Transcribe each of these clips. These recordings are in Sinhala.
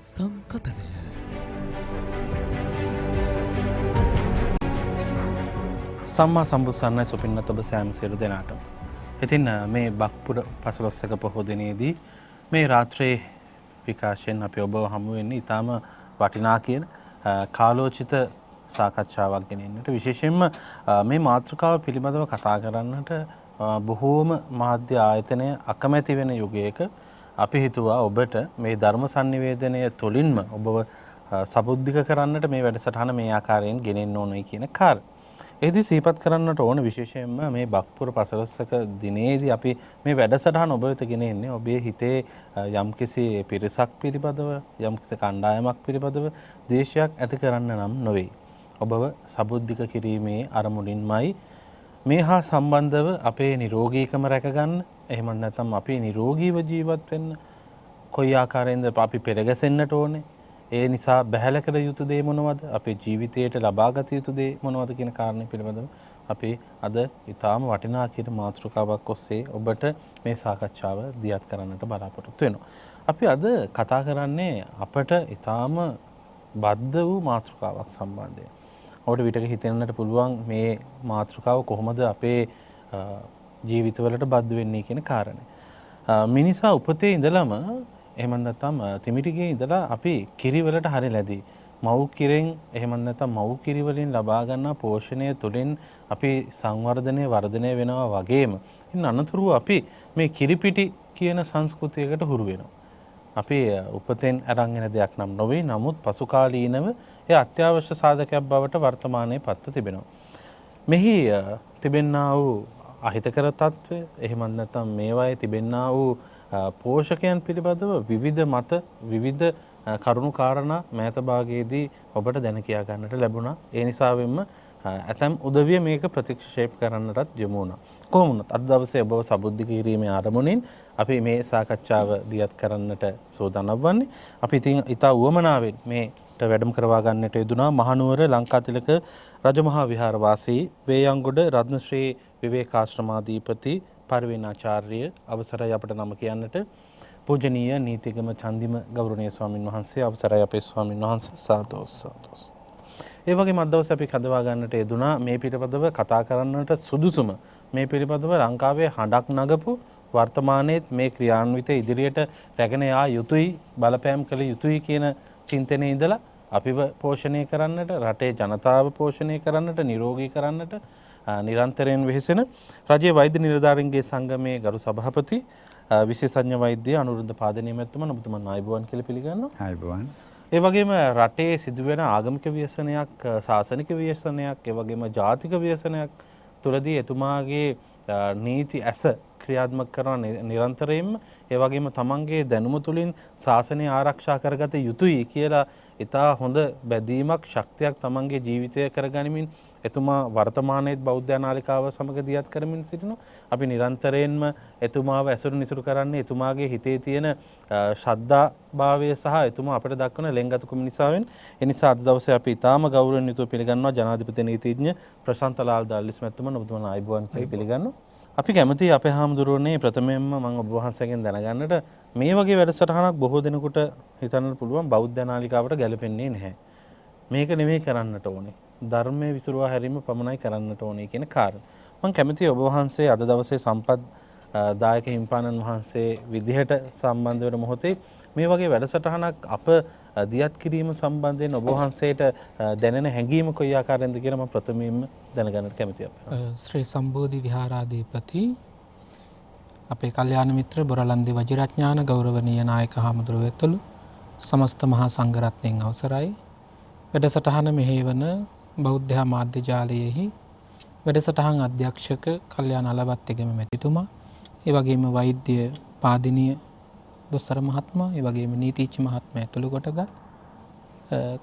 සංකතනය සම්මා සම්බුත්සන්නයි සුපින්නත් ඔබ සෑම සියලු දෙනාට. ඉතින් මේ බක්පුර පසළොස්වක පොහෝ දිනේදී මේ රාත්‍රියේ විකාශයෙන් අපි ඔබ හමු වෙන්නේ ඊටාම වටිනා කියන කාලෝචිත සාකච්ඡාවක් ගෙනෙන්නට, විශේෂයෙන්ම මේ මාතෘකාව පිළිබඳව කතා කරන්නට බොහෝම මාධ්‍ය ආයතනය අකමැති වෙන යුගයක අපි හිතුවා ඔබට මේ ධර්ම sannivedanaya තුළින්ම ඔබව සබුද්ධික කරන්නට මේ වැඩසටහන මේ ආකාරයෙන් ගෙනෙන්න ඕනයි කියන කාරණය. එහිදී සිහිපත් කරන්නට ඕන විශේෂයෙන්ම මේ බක්පුර පසළොස්වක දිනේදී අපි මේ වැඩසටහන ඔබ වෙත ගෙනෙන්නේ ඔබේ හිතේ යම්කිසි පිරිසක් පිළිබඳව, යම්කිසි කණ්ඩායමක් පිළිබඳව ද්වේෂයක් ඇති කරන්න නම් නොවේ. ඔබව සබුද්ධික කිරීමේ අරමුණින්මයි මේ හා සම්බන්ධව අපේ නිරෝගීකම රැකගන්න, එහෙම නැත්නම් අපි නිරෝගීව ජීවත් වෙන්න කොයි ආකාරයෙන්ද අපි පෙරගැසෙන්නට ඕනේ, ඒ නිසා බැහැල කළ යුතු දේ මොනවද, අපේ ජීවිතයට ලබාගත යුතු දේ මොනවද කියන කාරණේ පිළිබඳව අපි අද ඊටාම වටිනා කියන මාතෘකාවක් ඔස්සේ ඔබට මේ සාකච්ඡාව දියත් කරන්නට බලාපොරොත්තු වෙනවා. අපි අද කතා කරන්නේ අපට ඊටාම බද්ධ වූ මාතෘකාවක් සම්බන්ධයෙන්. ඔබට විතක හිතෙන්නට පුළුවන් මේ මාතෘකාව කොහොමද අපේ ජීවිතවලට බද්ධ වෙන්නේ කියන කාරණේ. මිනිසා උපතේ ඉඳලම එහෙම නැත්නම් තිමිටිගේ ඉඳලා අපි කිරිවලට හරි ලැබී මව් කිරෙන් එහෙම නැත්නම් මව් කිරි වලින් ලබා ගන්නා පෝෂණය තුළින් අපි සංවර්ධනය වර්ධනය වෙනවා වගේම ඉන්න අනතුරුව අපි මේ කිරිපිටි කියන සංස්කෘතියකට හුරු වෙනවා. අපි උපතෙන් අරන් එන දෙයක් නම් නොවේ, නමුත් පසු කාලීනව ඒ අත්‍යවශ්‍ය සාධකයක් බවට වර්තමානයේ පත්ව තිබෙනවා. මෙහි තිබෙන්නා වූ අහිතකර තත්ත්වය, එහෙම නැත්නම් මේවායේ තිබෙන්නා වූ පෝෂකයන් පිළිබඳව විවිධ මත, විවිධ කරුණු කාරණා මෑත භාගයේදී ඔබට දැන කියා ගන්නට ලැබුණා. ඒ නිසාවෙන්ම ඇතැම් උදවිය මේක ප්‍රතික්ෂේප කරන්නටත් යොමු වුණා. කොහොම වුණත් අද දවසේ ඔබව සබුද්ධි කිරීමේ ආරමුණින් අපි මේ සාකච්ඡාව දියත් කරන්නට සූදානම් වන්නේ. අපි ඉතින් ඊට උවමනාවෙන් මේට වැඩම කරවා ගන්නට යෙදුනා මහනුවර ලංකාතිලක රජමහා විහාරවාසී වේයන්ගොඩ රත්නශ්‍රී විවේකාශ්‍රමාධිපති පරිවේනාචාර්ය අවසරයි අපට නම කියන්නට පූජනීය නීතිගම චන්දිම ගෞරවනීය ස්වාමින් වහන්සේ, අවසරයි අපේ ස්වාමින් වහන්සේ. සාදු. ඒ වගේම අද දවසේ අපි කදවා ගන්නට යෙදුනා මේ පිළිබඳව කතා කරන්නට සුදුසුම, මේ පිළිබඳව ලංකාවේ හඬක් නගපු, වර්තමානයේත් මේ ක්‍රියාන්විත ඉදිරියට රැගෙන යා යුතුයි, බලපෑම් කළ යුතුයි කියන චින්තනයේ ඉඳලා අපිව පෝෂණය කරන්නට, රටේ ජනතාව පෝෂණය කරන්නට, නිරෝගී කරන්නට නිරන්තරයෙන් වෙහෙසෙන රජයේ වෛද්‍ය නිලධාරීන්ගේ සංගමයේ ගරු සභාපති විශේෂඥ වෛද්‍ය අනුරුද්ධ පාදනීය මැතිතුමන්, ඔබතුමන් ආයුබෝවන් කියලා පිළිගන්නවා. ආයුබෝවන්. ඒ වගේම රටේ සිදුවෙන ආගමික ව්‍යසනයක්, සාසනික ව්‍යසනයක්, ඒ වගේම ජාතික ව්‍යසනයක් තුළදී එතුමාගේ නීති ඇස ක්‍රියාත්මක කරන නිරන්තරයෙන්ම, ඒ වගේම තමන්ගේ දැනුම තුළින් ශාසනය ආරක්ෂා කරගත යුතුයි කියලා ඉතා හොඳ බැදීමක්, ශක්තියක් තමන්ගේ ජීවිතය කරගනිමින් එතුමා වර්තමානයේත් බෞද්ධ නාලිකාව සමග දියත් කරමින් සිටිනවා. අපි නිරන්තරයෙන්ම එතුමාව ඇසුරු නිසුරු කරන්නේ එතුමාගේ හිතේ තියෙන ශ්‍රද්ධාභාවය සහ එතුමා අපට දක්වන ලෙන්ගතුකම නිසාවෙන්. ඒ නිසා අද දවසේ අපි ඉතාම ගෞරවයෙන් යුතුව පිළිගන්නවා ජනාධිපති නීතිඥ ප්‍රශාන්ත ලාල් දාල්ලිස් මැතිතුමන්. ඔබතුමන් ආයුබෝවන් කියලා පිළිගන්නවා. අපි කැමති අපේ හාමුදුරුවනේ ප්‍රථමයෙන්ම මම ඔබ වහන්සේගෙන් දැනගන්නට, මේ වගේ වැඩසටහනක් බොහෝ දෙනෙකුට හිතන්නට පුළුවන් බෞද්ධ නාලිකාවට ගැලපෙන්නේ නැහැ, මේක නෙමෙයි කරන්නට ඕනේ, ධර්මයේ විසුරුවා හැරීම පමණයි කරන්නට ඕනේ කියන කාරණා. මම කැමතියි ඔබ වහන්සේ අද දවසේ සම්පත් දායක හිමිපාණන් වහන්සේ විදිහට සම්බන්ධ වෙන මොහොතේ මේ වගේ වැඩසටහනක් අප දියත් කිරීම සම්බන්ධයෙන් ඔබ වහන්සේට දැනෙන හැඟීම කොයි ආකාරයෙන්ද කියලා මම ප්‍රථමයෙන්ම දැනගන්නට කැමතියි. ශ්‍රී සම්බෝධි විහාරාධිපති අපේ කල්යාණ මිත්‍ර බොරලන්දේ වජිරඥාන ගෞරවනීය නායක හාමුදුරුවෝ ඇතුළු සමස්ත මහා සංඝරත්නයන් අවසරයි. වැඩසටහන මෙහෙවන බෞද්ධ මාධ්‍ය ජාලයෙහි වැඩසටහන් අධ්‍යක්ෂක කල්යාණ අලවත්තේගම මැතිතුමා, ඒ වගේම වෛද්‍ය පාදිනීය දොස්තර මහත්මයා, ඒ වගේම නීතිඥ මහත්මයා ඇතුළු කොටගත්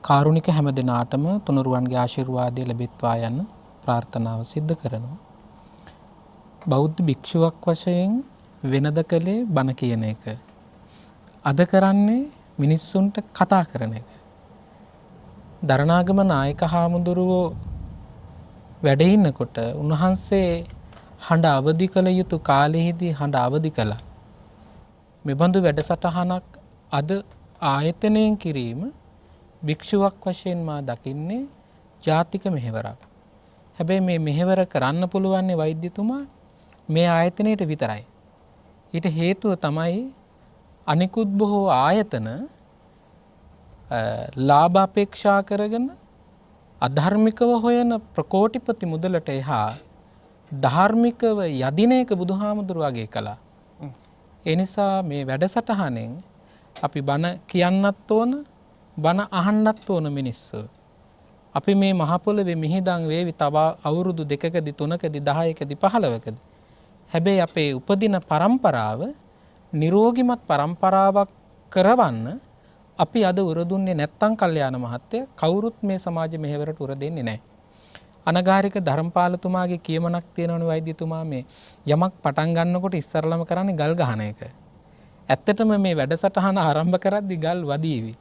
කාරුණික හැම දෙනාටම තුනුරුවන්ගේ ආශිර්වාදය ලැබෙත්වා යන ප්‍රාර්ථනාව සිද්ධ කරනවා. බෞද්ධ භික්ෂුවක් වශයෙන් වෙනද කලේ බණ කියන එක, අද කරන්නේ මිනිස්සුන්ට කතා කරන එක. දරණාගම නායක හාමුදුරුවෝ වැඩ ඉන්නකොට උන්වහන්සේ හඬ අවදි කළ යුතු කාලෙහිදී හඬ අවදි කළා. මෙබඳු වැඩසටහනක් අද ආයතනයෙන් කිරීම භික්ෂුවක් වශයෙන් මා දකින්නේ ජාතික මෙහෙවරක්. හැබැයි මේ මෙහෙවර කරන්න පුළුවන් වෛද්‍යතුමා මේ ආයතනයට විතරයි. ඊට හේතුව තමයි අනිකුත් බොහෝ ආයතන ලාභ අපේක්ෂා කරගෙන අධර්මිකව හොයන ප්‍රකෝටිපති මුදලට එහා ධාර්මිකව යදින එක බුදුහාමුදුරුවෝ කළා. ඒ නිසා මේ වැඩසටහනෙන් අපි බණ කියන්නත් ඕන, බණ අහන්නත් ඕන මිනිස්සු. අපි මේ මහ පොළවේ මිහිදන් වේවි තව අවුරුදු 2කදී 3කදී 10කදී 15කදී. හැබැයි අපේ උපදින પરම්පරාව නිරෝගිමත් પરම්පරාවක් කරවන්න අපි අද උර දුන්නේ නැත්තම් කල්යාණ මහත්තයා කවුරුත් මේ සමාජ මෙහෙවරට උර දෙන්නේ නැහැ. අනගාരിക ධර්මපාලතුමාගේ කියමනක් තියෙනවනේ වෛද්‍යතුමා මේ යමක් පටන් ගන්නකොට ඉස්සරලම කරන්නේ ගල් ගහන එක. ඇත්තටම මේ වැඩසටහන ආරම්භ කරද්දී ගල් වදීවි.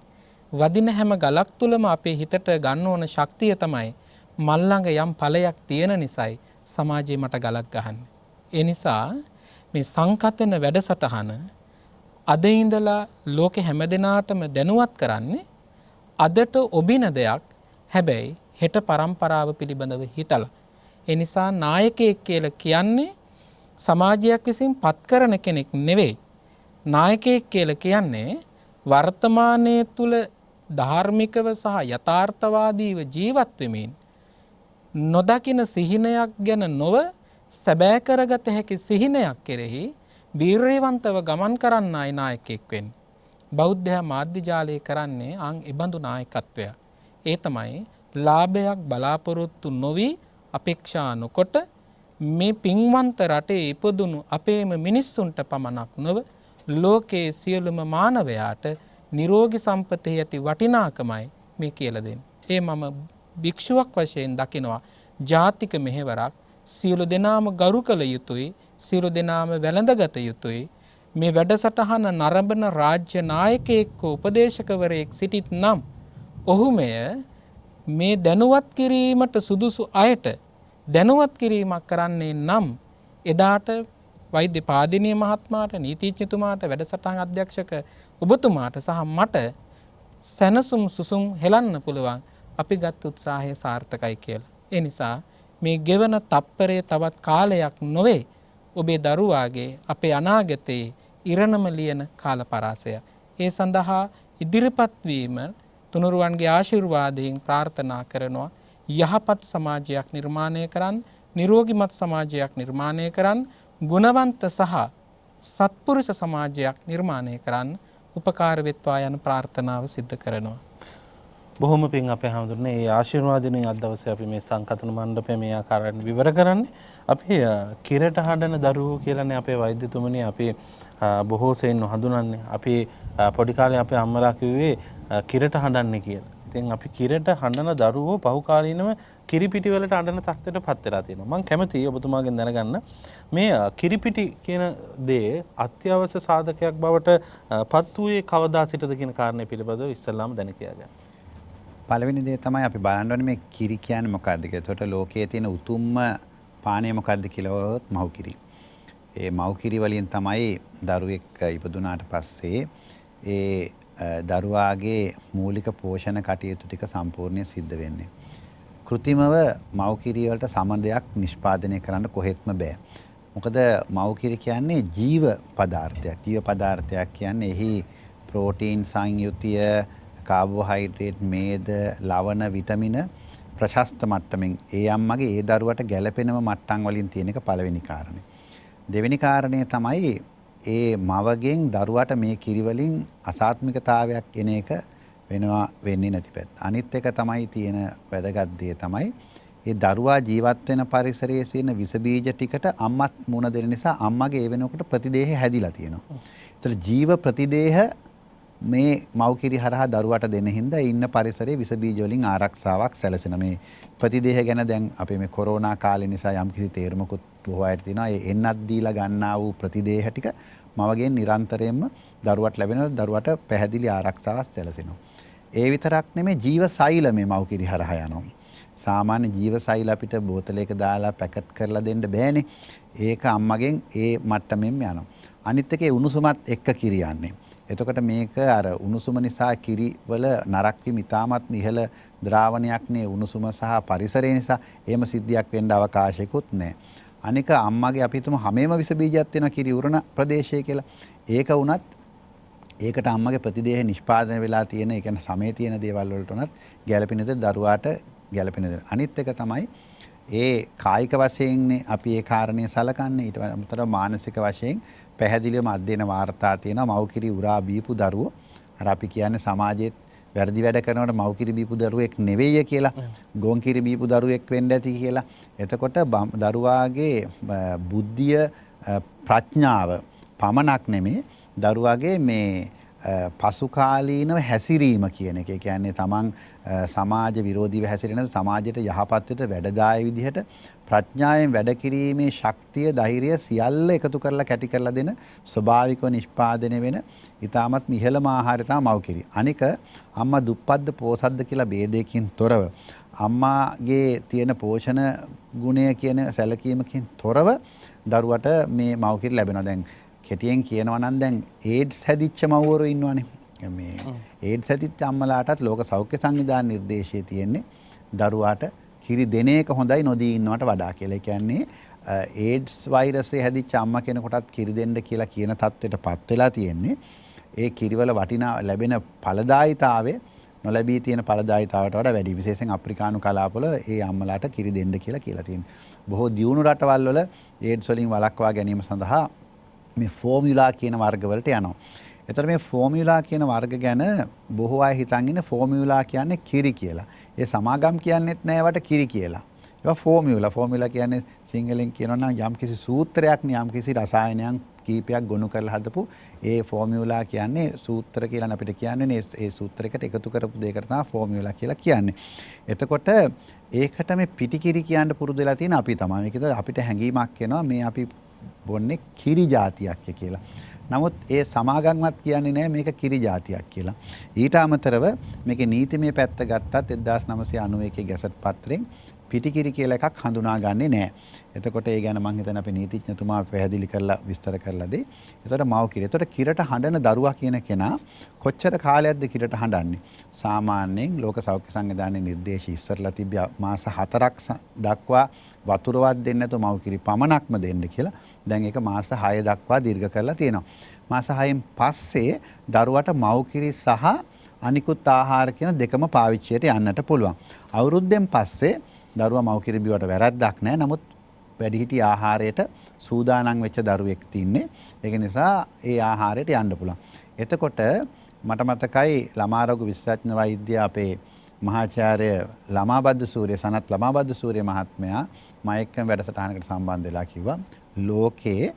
වදින හැම ගලක් තුලම අපේ හිතට ගන්න ඕන ශක්තිය තමයි මල් ළඟ යම් ඵලයක් තියෙන නිසායි සමාජයේ මට ගලක් ගහන්නේ. ඒ නිසා මේ සංකතන වැඩසටහන අද ඉඳලා ලෝකෙ හැමදෙනාටම දැනුවත් කරන්නේ අදට ඔබින දෙයක්. හැබැයි හෙට પરම්පරාව පිළිබඳව හිතලා. ඒ නිසා නායකයෙක් කියලා කියන්නේ සමාජයක් විසින් පත් කරන කෙනෙක් නෙවෙයි. නායකයෙක් කියලා කියන්නේ වර්තමානයේ තුල ධාර්මිකව සහ යථාර්ථවාදීව ජීවත් වෙමින් නොදකින සිහිනයක් ගැන නොව සැබෑ කරගත හැකි සිහිනයක් කෙරෙහි වීරයවන්තව ගමන් කරන්නයි නායකයෙක් වෙන්නේ. බෞද්ධ මාධ්‍ය ජාලය කරන්නේ ඉබඳු නායකත්වය. ඒ තමයි ලාභයක් බලාපොරොත්තු නොවි අපේක්ෂා නොකොට මේ පින්වන්ත රටේ ඉපදුණු අපේම මිනිස්සුන්ට පමණක් නොව ලෝකයේ සියලුම මානවයාට නිරෝගී සම්පතේ ඇති වටිනාකමයි මේ කියලා දෙන්නේ. ඒ මම භික්ෂුවක් වශයෙන් දකිනවා ජාතික මෙහෙවරක් සියලු දෙනාම ගරු කළ යුතුයි, සියලු දෙනාම වැළඳගත යුතුයි. මේ වැඩසටහන නරඹන රාජ්‍ය නායකයෙක් උපදේශකවරයෙක් සිටිත් නම් ඔහු මේ දැනුවත් කිරීමට සුදුසු අයට දැනුවත් කිරීමක් කරන්නේ නම් එදාට වෛද්‍ය පාදිනී මහත්මයාට, නීතිඥතුමාට, වැඩසටහන් අධ්‍යක්ෂක ඔබතුමාට සහ මට සැනසුම් සුසුම් හෙලන්න පුළුවන් අපි ගත් උත්සාහය සාර්ථකයි කියලා. ඒ නිසා මේ ගෙවන තප්පරේ තවත් කාලයක් නොවේ ඔබේ දරුවාගේ අපේ අනාගතයේ ඉරණම ලියන කාල පරාසය. ඒ සඳහා ඉදිරිපත් වීම තුනුරුවන්ගේ ආශිර්වාදයෙන් ප්‍රාර්ථනා කරනවා යහපත් සමාජයක් නිර්මාණය කරන්න, නිරෝගිමත් සමාජයක් නිර්මාණය කරන්න, ගුණවන්ත සහ සත්පුරුෂ සමාජයක් නිර්මාණය කරන්න උපකාර වෙත්වා යන ප්‍රාර්ථනාව සිද්ධ කරනවා. බොහොම පිං අපේ හැමදෙරනේ මේ ආශිර්වාදයෙන් අද දවසේ අපි මේ සංකතන මණ්ඩපය මේ ආකාරයෙන් විවර කරන්නේ. අපි කිරට හඬන දරුවෝ කියලානේ අපේ වෛද්‍යතුමනි අපි බොහෝ සෙයින් හඳුනන්නේ. අපි පොඩි කාලේ අපේ අම්මලා කිව්වේ කිරට හඬන්නේ කියලා. ඉතින් අපි කිරට හඬන දරුවෝ පහුකාලීනව කිරිපිටි වලට අඬන තත්ත්වයට පත් වෙලා තියෙනවා. මම කැමතියි ඔබතුමාගෙන් දැනගන්න මේ කිරිපිටි කියන දේ අත්‍යවශ්‍ය සාධකයක් බවට පත් වූයේ කවදා සිටද කියන කාරණේ පිළිබඳව ඉස්සෙල්ලාම දැන කියා ගන්න. පළවෙනි දේ තමයි අපි බලන්න ඕනේ මේ කිරි කියන්නේ මොකක්ද කියලා. ඒකට ලෝකයේ තියෙන උතුම්ම පානය මොකක්ද කියලා මව් කිරි. ඒ මව් කිරි වලින් තමයි දරුවෙක් ඉපදුනාට පස්සේ ඒ දරුවාගේ මූලික පෝෂණ කටයුතු ටික සම්පූර්ණයෙන් සිද්ධ වෙන්නේ. කෘත්‍රිමව මව් කිරි වලට සම දෙයක් නිෂ්පාදනය කරන්න කොහෙත්ම බෑ. මොකද මව් කිරි කියන්නේ ජීව පදාර්ථයක්. ජීව පදාර්ථයක් කියන්නේ එහි ප්‍රෝටීන් සංයුතිය, කාබෝහයිඩ්‍රේට්, මේද, ලවණ, විටමින ප්‍රශස්ත මට්ටමින් ඒ අම්මගේ ඒ දරුවට ගැළපෙනම මට්ටම් වලින් තියෙන එක පළවෙනි කාරණේ. දෙවෙනි කාරණේ තමයි ඒ මවගෙන් දරුවට මේ කිරි වලින් අසාත්මිකතාවයක් එන එක වෙන්නේ නැති පැත්ත. අනිත් එක තමයි තියෙන වැදගත් දේ තමයි ඒ දරුවා ජීවත් වෙන පරිසරයේ තියෙන විස බීජ ටිකට අම්මත් මුණ දෙන නිසා අම්මගේ ඒ වෙනකොට ප්‍රතිදේහ හැදිලා තියෙනවා. ඒතර ජීව ප්‍රතිදේහ මේ මව්කිරි හරහා දරුවට දෙන හින්දා ඉන්න පරිසරයේ විස බීජ වලින් ආරක්ෂාවක් සැලසෙන මේ ප්‍රතිදේහ ගැන දැන් අපේ මේ කොරෝනා කාලේ නිසා යම් කිසි තේරුමකුත් බොහෝ අයට තියෙනවා. ඒ එන්නත් දීලා ගන්නා වූ ප්‍රතිදේහ ටික මවගෙන් නිරන්තරයෙන්ම දරුවට ලැබෙනවා. දරුවට පැහැදිලි ආරක්ෂාවක් සැලසෙනවා. ඒ විතරක් නෙමෙයි ජීව සෛල මේ මව්කිරි හරහා යනවා. සාමාන්‍ය ජීව සෛල අපිට බෝතලයක දාලා පැකට් කරලා දෙන්න බෑනේ. ඒක අම්මගෙන් ඒ මට්ටමෙන් යනවා. අනිත් එකේ උණුසුමත් එක්ක කිරි යන්නේ. එතකොට මේක අර උණුසුම නිසා කිරි වල නරක් වීම ඉතාමත් ඉහළ ද්‍රාවණයක් නේ උණුසුම සහ පරිසරය නිසා එහෙම සිද්ධියක් වෙන්න අවකාශයකුත් නැහැ. අනික අම්මගේ අපි හිතමු හැමෙම විස බීජයක් තියෙනවා කිරි උරණ ප්‍රදේශයේ කියලා. ඒක වුණත් ඒකට අම්මගේ ප්‍රතිදේහ නිෂ්පාදනය වෙලා තියෙන ඒ කියන්නේ සමේ තියෙන දේවල් වලට උනත් ගැළපෙන විදිහට දරුවාට ගැළපෙන විදිහට. අනිත් එක තමයි ඒ කායික වශයෙන්නේ අපි ඒ කාරණේ සලකන්නේ ඊට අමතරව මානසික වශයෙන් පැහැදිලිවම අධ්‍යයන වාර්තා තියෙනවා මව්කිරි උරා බීපු දරුවෝ අර අපි කියන්නේ සමාජයේ වැරදි වැඩ කරනකොට මව්කිරි බීපු දරුවෙක් නෙවෙයි කියලා ගෝන්කිරි බීපු දරුවෙක් වෙන්න ඇති කියලා. එතකොට දරුවාගේ බුද්ධිය ප්‍රඥාව පමණක් නෙමේ දරුවාගේ මේ පසුකාලීනව හැසිරීම කියන එක. ඒ කියන්නේ තමන් සමාජ විරෝධීව හැසිරෙන සමාජයට යහපත් විදිහට වැඩදායී විදිහට ප්‍රඥාවෙන් වැඩ කිරීමේ ශක්තිය ධෛර්යය සියල්ල එකතු කරලා කැටි කරලා දෙන ස්වභාවිකව නිෂ්පාදනය වෙන ඊටමත් ඉහළම ආහාරය තමයි මව්කිරි. අනික අම්මා දුප්පත්ද පෝසත්ද කියලා ભેදයකින් තොරව අම්මාගේ තියෙන පෝෂණ ගුණය කියන සැලකීමකින් තොරව දරුවට මේ මව්කිරි ලැබෙනවා. දැන් කෙටියෙන් කියනවා නම් දැන් ඒඩ්ස් හැදිච්ච මව්වරු ඉන්නවනේ. මේ ඒඩ්ස් හැදිච්ච අම්මලාටත් ලෝක සෞඛ්‍ය සංවිධාන නිර්දේශයේ තියෙන්නේ දරුවාට කිරි දෙන එක හොඳයි නොදී ඉන්නවට වඩා කියලා. ඒ කියන්නේ ඒඩ්ස් වෛරසය හැදිච්ච අම්මා කෙනෙකුටත් කිරි දෙන්න කියලා කියන තත්ත්වයටපත් වෙලා තියෙන්නේ. ඒ කිරිවල වටිනා ලැබෙන ඵලදායීතාවය නොලැබී තියෙන ඵලදායීතාවට වඩා වැඩි. විශේෂයෙන් අප්‍රිකානු කලාපවල ඒ අම්මලාට කිරි දෙන්න කියලා තියෙනවා. බොහෝ දියුණු රටවල් වල ඒඩ්ස් වලින් වළක්වා ගැනීම සඳහා මේ ෆෝමියුලා කියන වර්ගවලට යනවා. එතකොට මේ ෆෝමියුලා කියන වර්ග ගැන බොහෝ අය හිතන් ඉන්නේ ෆෝමියුලා කියන්නේ කිරි කියලා. ඒ සමාගම් කියන්නේත් නෑ වට කිරි කියලා. ඒවා ෆෝමියුලා. ෆෝමියුලා කියන්නේ සිංහලෙන් කියනවා නම් යම්කිසි සූත්‍රයක් නේ යම්කිසි රසායනයක් කීපයක් ගොනු කරලා හදපු ඒ ෆෝමියුලා කියන්නේ සූත්‍ර කියලා අපිට කියන්නේ ඒ සූත්‍රයකට එකතු කරපු දෙයකට තමයි ෆෝමියුලා කියලා කියන්නේ. එතකොට ඒකට මේ පිටිකිරි කියන්න පුරුදු වෙලා තියෙන අපි තමයි. මේකද අපිට හැඟීමක් එනවා මේ අපි බොන්නේ කිරි జాතියක් කියලා. නමුත් ඒ සමාගම්වත් කියන්නේ නැහැ මේක කිරි జాතියක් කියලා. ඊට අමතරව මේකේ නීතිමය පැත්ත ගත්තත් 1991 ගැසට් පත්‍රයෙන් පිටිකිරි කියලා එකක් හඳුනාගන්නේ නැහැ. එතකොට ඒ ගැන මම හිතන්නේ අපේ නීතිඥතුමා පැහැදිලි කරලා විස්තර කරලා දෙයි. එතකොට මව්කිරි. එතකොට කිරට හඬන දරුවා කියන කෙනා කොච්චර කාලයක්ද කිරට හඬන්නේ? සාමාන්‍යයෙන් ලෝක සෞඛ්‍ය සංවිධානයේ නිර්දේශ ඉස්සරලා තිබ්බ මාස 4ක් දක්වා වතුරවත් දෙන්නේ නැතුව මව්කිරි පමණක්ම දෙන්න කියලා. දැන් ඒක මාස 6 දක්වා දීර්ඝ කරලා තියෙනවා. මාස 6න් පස්සේ දරුවට මව්කිරි සහ අනිකුත් ආහාර කියන දෙකම පාවිච්චියට යන්නට පුළුවන්. අවුරුද්දෙන් පස්සේ දරුවා මව්කිරි බිවට වැරද්දක් නැහැ. නමුත් වැඩිහිටි ආහාරයට සූදානම් වෙච්ච දරුවෙක් තින්නේ. ඒක නිසා ඒ ආහාරයට යන්න පුළුවන්. එතකොට මට මතකයි ළමා රෝග විශේෂඥ වෛද්‍ය අපේ මහාචාර්ය ළමාබද්ද සූරිය සනත් ළමාබද්ද සූරිය මහත්මයා මම එක්කම වැඩසටහනකට සම්බන්ධ වෙලා කිව්වා ලෝකේ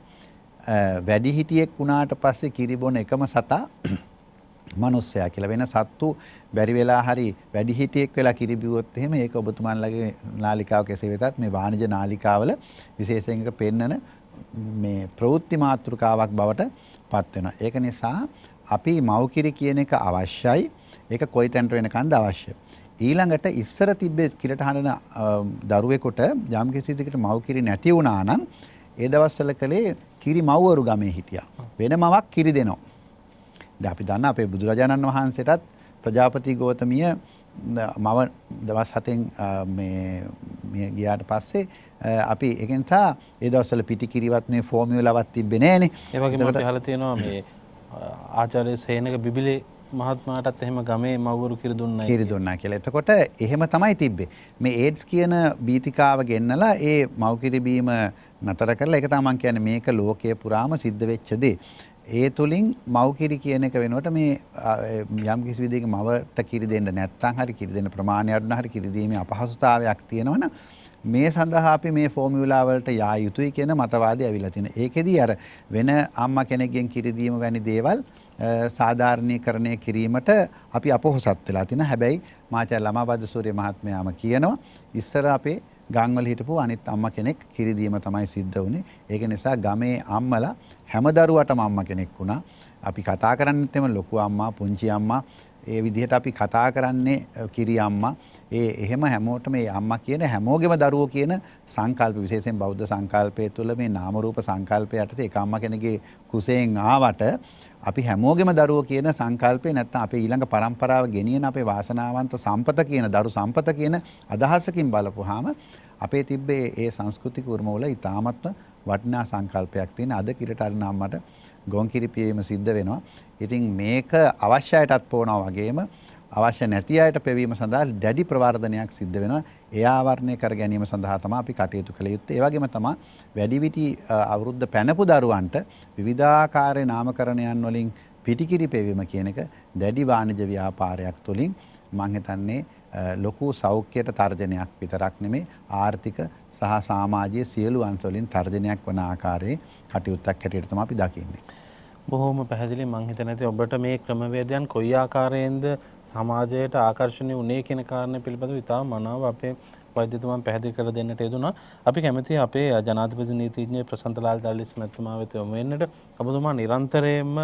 වැඩිහිටියෙක් වුණාට පස්සේ කිරි බොන එකම සතා මනුස්සයා කියලා. වෙන සත්තු බැරි වෙලා හරි වැඩිහිටියෙක් වෙලා කිරි බිව්වොත් එහෙම ඒක ඔබතුමාලගේ නාලිකාව කෙසේ වෙතත් මේ වාණිජ නාලිකාවල විශේෂයෙන් එක පෙන්නන මේ ප්‍රවෘත්ති මාතෘකාවක් බවට පත් වෙනවා. ඒක නිසා අපි මව්කිරි කියන එක අවශ්‍යයි. ඒක කොයි තැනට වෙනකන්ද අවශ්‍ය. ඊළඟට ඉස්සර තිබ්බේ කිරට හඬන දරුවෙකුට යම් කිසි විදිහකට මව්කිරි නැති වුණා නම් ඒ දවස්වල කලේ කිරි මව්වරු ගමේ හිටියා. වෙන මවක් කිරි දෙනවා. දැන් අපි දන්නා අපේ බුදුරජාණන් වහන්සේටත් ප්‍රජාපති ගෞතමිය මව දවස් 7න් මේ ගියාට පස්සේ අපි ඒකෙන් තා ඒ දවස්වල පිටි කිරිවත් මේ ෆෝමියුලාවත් තිබ්බේ නෑනේ. ඒ වගේම අපි අහලා තියෙනවා මේ ආචාර්ය සේනක බිබිලේ මහත්මයාටත් එහෙම ගමේ මව්වරු කිරි දුන්නා කියලා. එතකොට එහෙම තමයි තිබ්බේ. මේ ඒඩ්ස් කියන බීතිකාව ගෙන්නලා ඒ මව්කිරි බීම නතර කරලා ඒක තමයි මම කියන්නේ මේක ලෝකයේ පුරාම සිද්ධ වෙච්ච දේ. ඒ තුලින් මව්කිරි කියන එක වෙනකොට මේ යම් කිසි විදිහක මවට කිරි දෙන්න නැත්නම් හරි කිරි දෙන්න ප්‍රමාණය අඩු නම් හරි කිරි දීමේ අපහසුතාවයක් තියෙනවනම් මේ සඳහා අපි මේ ෆෝමියුලා වලට යා යුතුයි කියන මතවාදය ඇවිල්ලා තියෙනවා. ඒකෙදී අර වෙන අම්මා කෙනෙක්ගෙන් කිරි දීම වැනි දේවල් සාධාරණීකරණය කිරීමට අපි අපොහසත් වෙලා තියෙනවා. හැබැයි මාචාර්ය ළමාබද්ද සූරිය මහත්මයාම කියනවා ඉස්සර අපේ ගම්වල හිටපු අනිත් අම්මා කෙනෙක් කිරි දීම තමයි සිද්ධ වුනේ. ඒක නිසා ගමේ අම්මලා හැම දරුවටම අම්මා කෙනෙක් වුණා. අපි කතා කරන්නේත් එම ලොකු අම්මා, පුංචි අම්මා, ඒ විදිහට අපි කතා කරන්නේ කිරි අම්මා. එහෙම හැමෝටම මේ අම්මා කියන හැමෝගෙම දරුවෝ කියන සංකල්ප විශේෂයෙන් බෞද්ධ සංකල්පය තුළ මේ නාම රූප සංකල්පය යටතේ එක අම්මා කෙනෙක්ගේ කුසයෙන් ආවට අපි හැමෝගෙම දරුවෝ කියන සංකල්පේ නැත්තම් අපේ ඊළඟ පරම්පරාව ගෙනියන අපේ වාසනාවන්ත සම්පත කියන දරු සම්පත කියන අදහසකින් බලපුවාම අපේ තිබ්බේ ඒ සංස්කෘතික උරුම වල ඉතාමත්ම වටිනා සංකල්පයක් තියෙන අද කිරට අරිනාම්මට ගොන් කිරි පියවීම සිද්ධ වෙනවා. ඉතින් මේක අවශ්‍යයටත් පොනවා වගේම අවශ්‍ය නැති අයට පෙවීම සඳහා දැඩි ප්‍රවර්ධනයක් සිද්ධ වෙනවා. ඒ ආවරණය කර ගැනීම සඳහා තමයි අපි කටයුතු කළ යුත්තේ. ඒ වගේම තමයි වැඩිවිටි අවුරුද්ද පැනපු දරුවන්ට විවිධාකාර නාමකරණයන් වලින් පිටිකිරි පෙවීම කියන එක දැඩි වාණිජ ව්‍යාපාරයක් තුළින් මම හිතන්නේ ලොකු සෞඛ්‍යයට තර්ජනයක් විතරක් නෙමේ ආර්ථික සහ සමාජීය සියලු අංශ වලින් තර්ජනයක් වන ආකාරයේ කටයුත්තක් හැටියට තමයි අපි දකින්නේ. බොහොම පැහැදිලි. මං හිතන්නේ ඔබට මේ ක්‍රමවේදයන් කොයි ආකාරයෙන්ද සමාජයට ආකර්ෂණීය වුණේ කියන කාරණය පිළිබඳව ඉතාම මනාව අපේ වෛද්‍යතුමන් පැහැදිලි කර දෙන්නට යෙදුණා. අපි කැමතියි අපේ ජනාධිපති නීතිඥ ප්‍රසන්තලාල් දල්ලිස් මැතිතුමා වෙත යොමු වෙන්නට. ඔබතුමා නිරන්තරයෙන්ම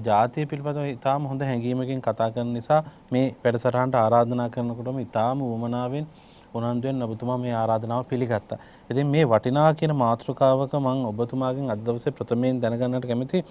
ජාතිය පිළිබඳව ඉතාම හොඳ හැඟීමකින් කතා කරන නිසා මේ වැඩසටහනට ආරාධනා කරනකොටම ඉතාම උවමනාවෙන් උනන්දුවෙන් ඔබතුමා මේ ආරාධනාව පිළිගත්තා. ඉතින් මේ වටිනා කියන මාතෘකාවක මම ඔබතුමාගෙන් අද දවසේ ප්‍රථමයෙන් දැනගන්නට කැමතියි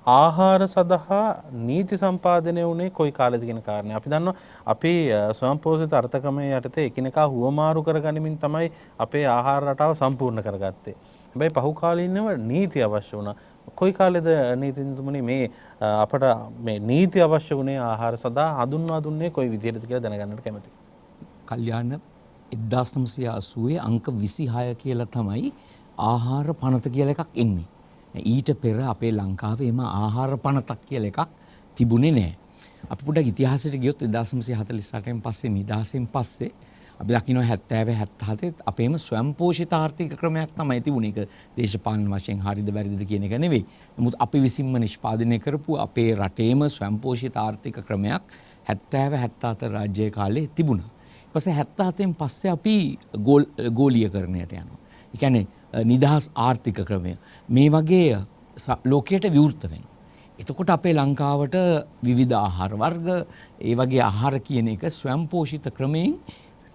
ආහාර සඳහා නීති සම්පාදනය වුණේ කොයි කාලෙද කියන කාරණය. අපි දන්නවා අපි ස්වයංපෝෂිත අර්ථක්‍රමයේ යටතේ එකිනෙකා හුවමාරු කරගනිමින් තමයි අපේ ආහාර රටාව සම්පූර්ණ කරගත්තේ. හැබැයි පහුකාලීනව නීති අවශ්‍ය වුණා. කොයි කාලෙද නීතිතුමනි මේ අපට මේ නීති අවශ්‍ය වුණේ ආහාර සඳහා හඳුන්වා දුන්නේ කොයි විදිහටද කියලා දැනගන්නට කැමතියි. කල්යාණ 1980 අංක 26 කියලා තමයි ආහාර පනත කියලා එකක් එන්නේ. ඊට පෙර අපේ ලංකාවේ එම ආහාර පනතක් කියලා එකක් තිබුණේ නැහැ. අපි පොඩ්ඩක් ඉතිහාසයට ගියොත් 1948න් පස්සේ නිදහසෙන් පස්සේ අපි දකින්න 70 77 අපේම ස්වයංපෝෂිත ආර්ථික ක්‍රමයක් තමයි තිබුණේ. ඒක දේශපාලන වශයෙන් හරිද වැරදිද කියන එක නෙවෙයි. නමුත් අපි විසින්ම නිෂ්පාදනය කරපු අපේ රටේම ස්වයංපෝෂිත ආර්ථික ක්‍රමයක් 70 74 රාජ්‍ය කාලේ තිබුණා. ඊපස්සේ 77න් පස්සේ අපි ගෝලීයකරණයට යනවා. ඒ කියන්නේ නිදහස් ආර්ථික ක්‍රමය මේ වගේ ලෝකයට විවෘත වෙනවා. එතකොට අපේ ලංකාවට විවිධ ආහාර වර්ග ඒ වගේ ආහාර කියන එක ස්වයංපෝෂිත ක්‍රමයෙන්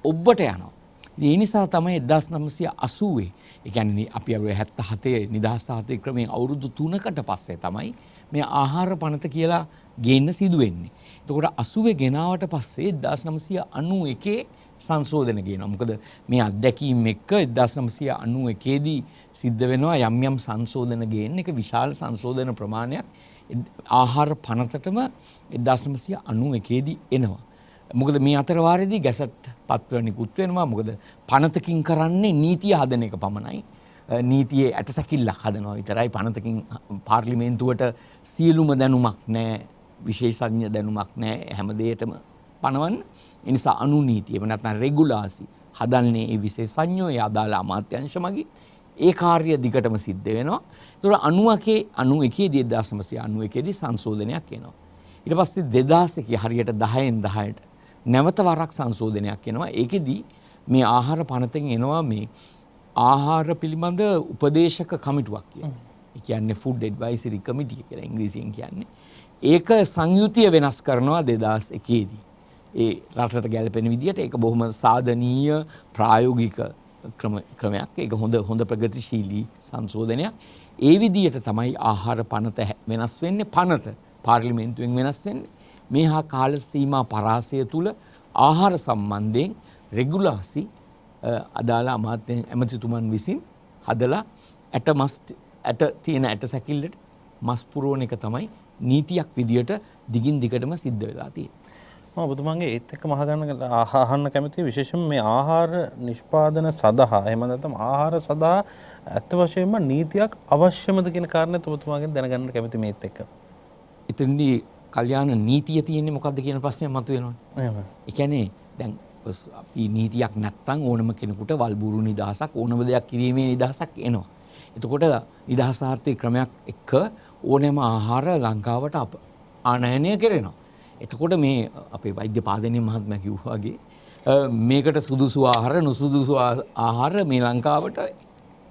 ඔබට යනවා. ඒ නිසා තමයි 1980 ඒ කියන්නේ අපි 77 නිදහස් ආර්ථික ක්‍රමයෙන් අවුරුදු 3කට පස්සේ තමයි මේ ආහාර පනත කියලා ගේන්න සිදු වෙන්නේ. එතකොට 80 ගෙනාවට පස්සේ 1991 සංශෝධන කියනවා. මොකද මේ අත්දැකීම් එක්ක 1991 දී සිද්ධ වෙනවා යම් යම් සංශෝධන ගේන්න. එක විශාල සංශෝධන ප්‍රමාණයක් ආහාර පනතටම 1991 දී එනවා. මොකද මේ අතර වාරයේදී ගැසට් පත්‍ර නිකුත් වෙනවා. මොකද පනතකින් කරන්නේ නීතිය හදන එක පමණයි. නීතියේ ඇටසැකිල්ලක් හදනවා විතරයි. පනතකින් පාර්ලිමේන්තුවට සියලුම දැනුමක් නැහැ. විශේෂඥ දැනුමක් නැහැ. හැම දෙයකටම පනවන්න. ඒ නිසා අනුනීතිය එහෙම නැත්නම් රෙගුලාසි හදන්නේ ඒ විශේෂඥයෝ ඒ අදාළ අමාත්‍යාංශ මගින් ඒ කාර්ය දිගටම සිද්ධ වෙනවා. ඒතකොට 91 දී 1991 දී සංශෝධනයක් එනවා. ඊට පස්සේ 2001 හරියට 10න් 10ට නැවත වරක් සංශෝධනයක් එනවා. ඒකෙදී මේ ආහාර පනතෙන් එනවා මේ ආහාර පිළිබඳ උපදේශක කමිටුවක් කියනවා. ඒ කියන්නේ ෆුඩ් ඇඩ්වයිසරි කමිටි කියලා ඉංග්‍රීසියෙන් කියන්නේ. ඒක සංයුතිය වෙනස් කරනවා 2001 දී. ඒ රටට ගැලපෙන විදිහට ඒක බොහොම සාධනීය ප්‍රායෝගික ක්‍රමයක්. ඒක හොඳ ප්‍රගතිශීලී සංශෝධනයක්. ඒ විදිහට තමයි ආහාර පනත වෙනස් වෙන්නේ. පනත පාර්ලිමේන්තුවෙන් වෙනස් වෙන්නේ. මේ හා කාල සීමා පරාසය තුල ආහාර සම්බන්ධයෙන් රෙගුලාසි අදාළ ඇමතිතුමන් විසින් හදලා ඇට තියෙන ඇට සැකිල්ලට මස් පුරවන එක තමයි නීතියක් විදියට දිගින් දිගටම සිද්ධ වෙලා තියෙන්නේ. මම ඔබතුමාගේ ඒත් එක්ක අහන්න කැමති විශේෂයෙන් මේ ආහාර නිෂ්පාදන සඳහා එහෙම නැත්නම් ආහාර සඳහා ඇත්ත වශයෙන්ම නීතියක් අවශ්‍යමද කියන කාරණේත් ඔබතුමාගෙන් දැනගන්න කැමති මේත් එක්ක. එතෙන්දී කල්යාණ නීතිය තියෙන්නේ මොකද්ද කියන ප්‍රශ්නය මතුවෙනවා. එහෙම. ඒ කියන්නේ දැන් අපි නීතියක් නැත්තම් ඕනම කෙනෙකුට වල්බూరు නිදහසක් ඕනම දෙයක් කිරීමේ නිදහසක් එනවා. එතකොට නිදහස් ආර්ථික ක්‍රමයක් එක්ක ඕනෑම ආහාර ලංකාවට ආනයනය කරනවා. එතකොට මේ අපේ වෛද්‍ය පාදනීය මහත්මයා කිව්වා වගේ මේකට සුදුසු ආහාර නුසුදුසු ආහාර මේ ලංකාවට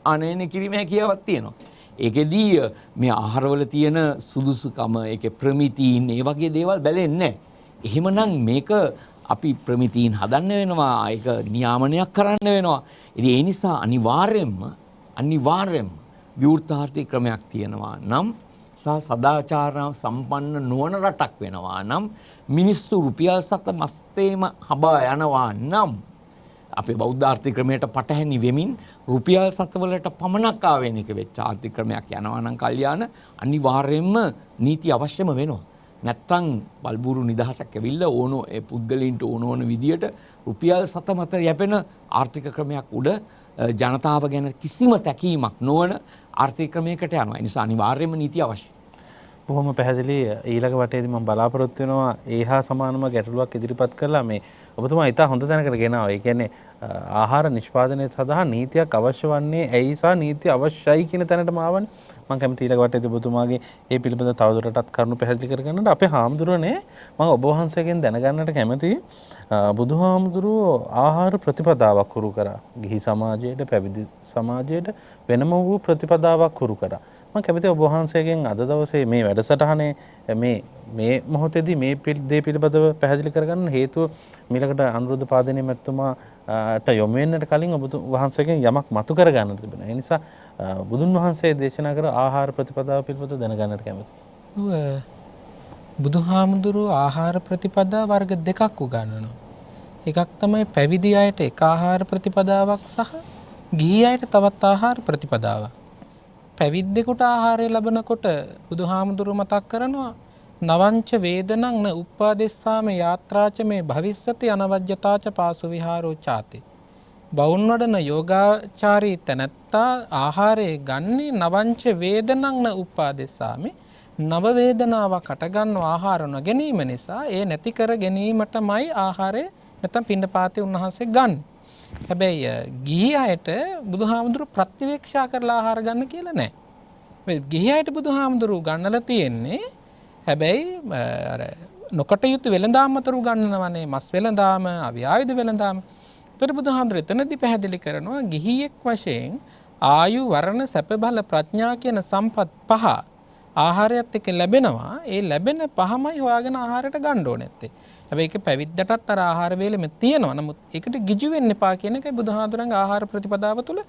ආනයනය කිරීමේ හැකියාවක් තියෙනවා. ඒකෙදී මේ ආහාරවල තියෙන සුදුසුකම ඒකේ ප්‍රමිතීන් ඒ වගේ දේවල් බැලෙන්නේ නැහැ. එහෙමනම් මේක අපි ප්‍රමිතීන් හදන්න වෙනවා, ඒක නියාමනයක් කරන්න වෙනවා. ඉතින් ඒ නිසා අනිවාර්යයෙන්ම විවෘතාර්ථික ක්‍රමයක් තියෙනවා නම් සහ සදාචාර සම්පන්න නොවන රටක් වෙනවා නම් මිනිස්සු රුපියල් සත මස්තේම හබා යනවා නම් අපේ බෞද්ධ ආර්ථික ක්‍රමයට පටහැනි වෙමින් රුපියල් සතවලට පමණක් ආවේනික වෙච්ච ආර්ථික ක්‍රමයක් යනවා නම් කල්යාණ අනිවාර්යයෙන්ම නීති අවශ්‍යම වෙනවා. නැත්තම් බල්බුරු නිදහසක් ඇවිල්ලා ඕනෝ ඒ පුද්ගලයින්ට ඕන විදියට රුපියල් සත මත යැපෙන ආර්ථික ක්‍රමයක් උඩ ජනතාව ගැන කිසිම තැකීමක් නොවන ආර්ථික ක්‍රමයකට යනවා. ඒ නිසා අනිවාර්යයෙන්ම නීති අවශ්‍යයි. බොහොම පැහැදිලි. ඊළඟ වටේදී මම බලාපොරොත්තු වෙනවා ඒහා සමානම ගැටලුවක් ඉදිරිපත් කළා මේ ඔබතුමා ඉතා හොඳ තැනකට ගෙනාවා. ඒ කියන්නේ ආහාර නිෂ්පාදනය සඳහා නීතියක් අවශ්‍ය වන්නේ ඇයි සහ නීති අවශ්‍යයි කියන තැනටම ආවනේ. මම කැමති ඊළඟ වටේදී ඔබතුමාගේ ඒ පිළිබඳව තවදුරටත් කරුණු පැහැදිලි කරගන්නට අපේ හාමුදුරනේ මම ඔබ වහන්සේගෙන් දැනගන්නට කැමතියි. බුදුහාමුදුරුවෝ ආහාර ප්‍රතිපදාවක් හුරු කරා. ගිහි සමාජයට, පැවිදි සමාජයට වෙනම වූ ප්‍රතිපදාවක් හුරු කරා. මම කැමතියි ඔබ වහන්සේගෙන් අද දවසේ මේ වැඩසටහනේ මේ මොහොතේදී මේ දේ පිළිබඳව පැහැදිලි කරගන්න හේතුව මීළඟට අනුරුද්ධ පාදිනේ මැතිතුමාට යොමු වෙන්නට කලින් ඔබ වහන්සේගෙන් යමක් මතු කරගන්න තිබෙනවා. ඒ නිසා බුදුන් වහන්සේ දේශනා කර ආහාර ප්‍රතිපදාව පිළිබඳව දැනගන්නට කැමතියි. බුදුහාමුදුරුවෝ ආහාර ප්‍රතිපදා වර්ග දෙකක් උගන්වනවා. එකක් තමයි පැවිදි අයට එක ආහාර ප්‍රතිපදාවක් සහ ගිහි අයට තවත් ආහාර ප්‍රතිපදාවක්. පැවිද්දෙකුට ආහාරය ලබනකොට බුදුහාමුදුරුවෝ මතක් කරනවා නවංච වේදනං න උප්පාදෙස්සාම යාත්‍රාච මේ භවිස්සති අනවජ්‍යතාච පාසු විහාරෝ චාති. බවුන් වඩන යෝගාචාරී තැනැත්තා ආහාරය ගන්නේ නවංච වේදනං න උප්පාදෙස්සාමි නව වේදනාවක් අටගන්න ආහාර නොගැනීම නිසා ඒ නැති කර ගැනීමටමයි ආහාරය නැත්නම් පිණ්ඩපාතේ උන්වහන්සේ ගන්න. හැබැයි ගිහි අයට බුදුහාමුදුරුවෝ ප්‍රතිවේක්ෂා කරලා ආහාර ගන්න කියලා නැහැ. ගිහි අයට බුදුහාමුදුරුවෝ ගන්නලා තියෙන්නේ හැබැයි අර නොකටයුතු වෙළඳාම් අතර උගන්වනවනේ මස් වෙළඳාම, අවිආයුධ වෙළඳාම. ඒතර බුදුහාමුදුරුවෝ එතනදී පැහැදිලි කරනවා ගිහියෙක් වශයෙන් ආයු, වර්ණ, සැප, බල, ප්‍රඥා කියන සම්පත් පහ ආහාරයත් එක්ක ලැබෙනවා. ඒ ලැබෙන පහමයි හොයාගෙන ආහාරයට ගන්න ඕනේ නැත්තේ. හැබැයි ඒක පැවිද්දටත් අර ආහාර වේලෙම තියෙනවා. නමුත් ඒකට ගිජු වෙන්න එපා කියන එකයි බුදුහාමුදුරන්ගේ ආහාර ප්‍රතිපදාව තුළ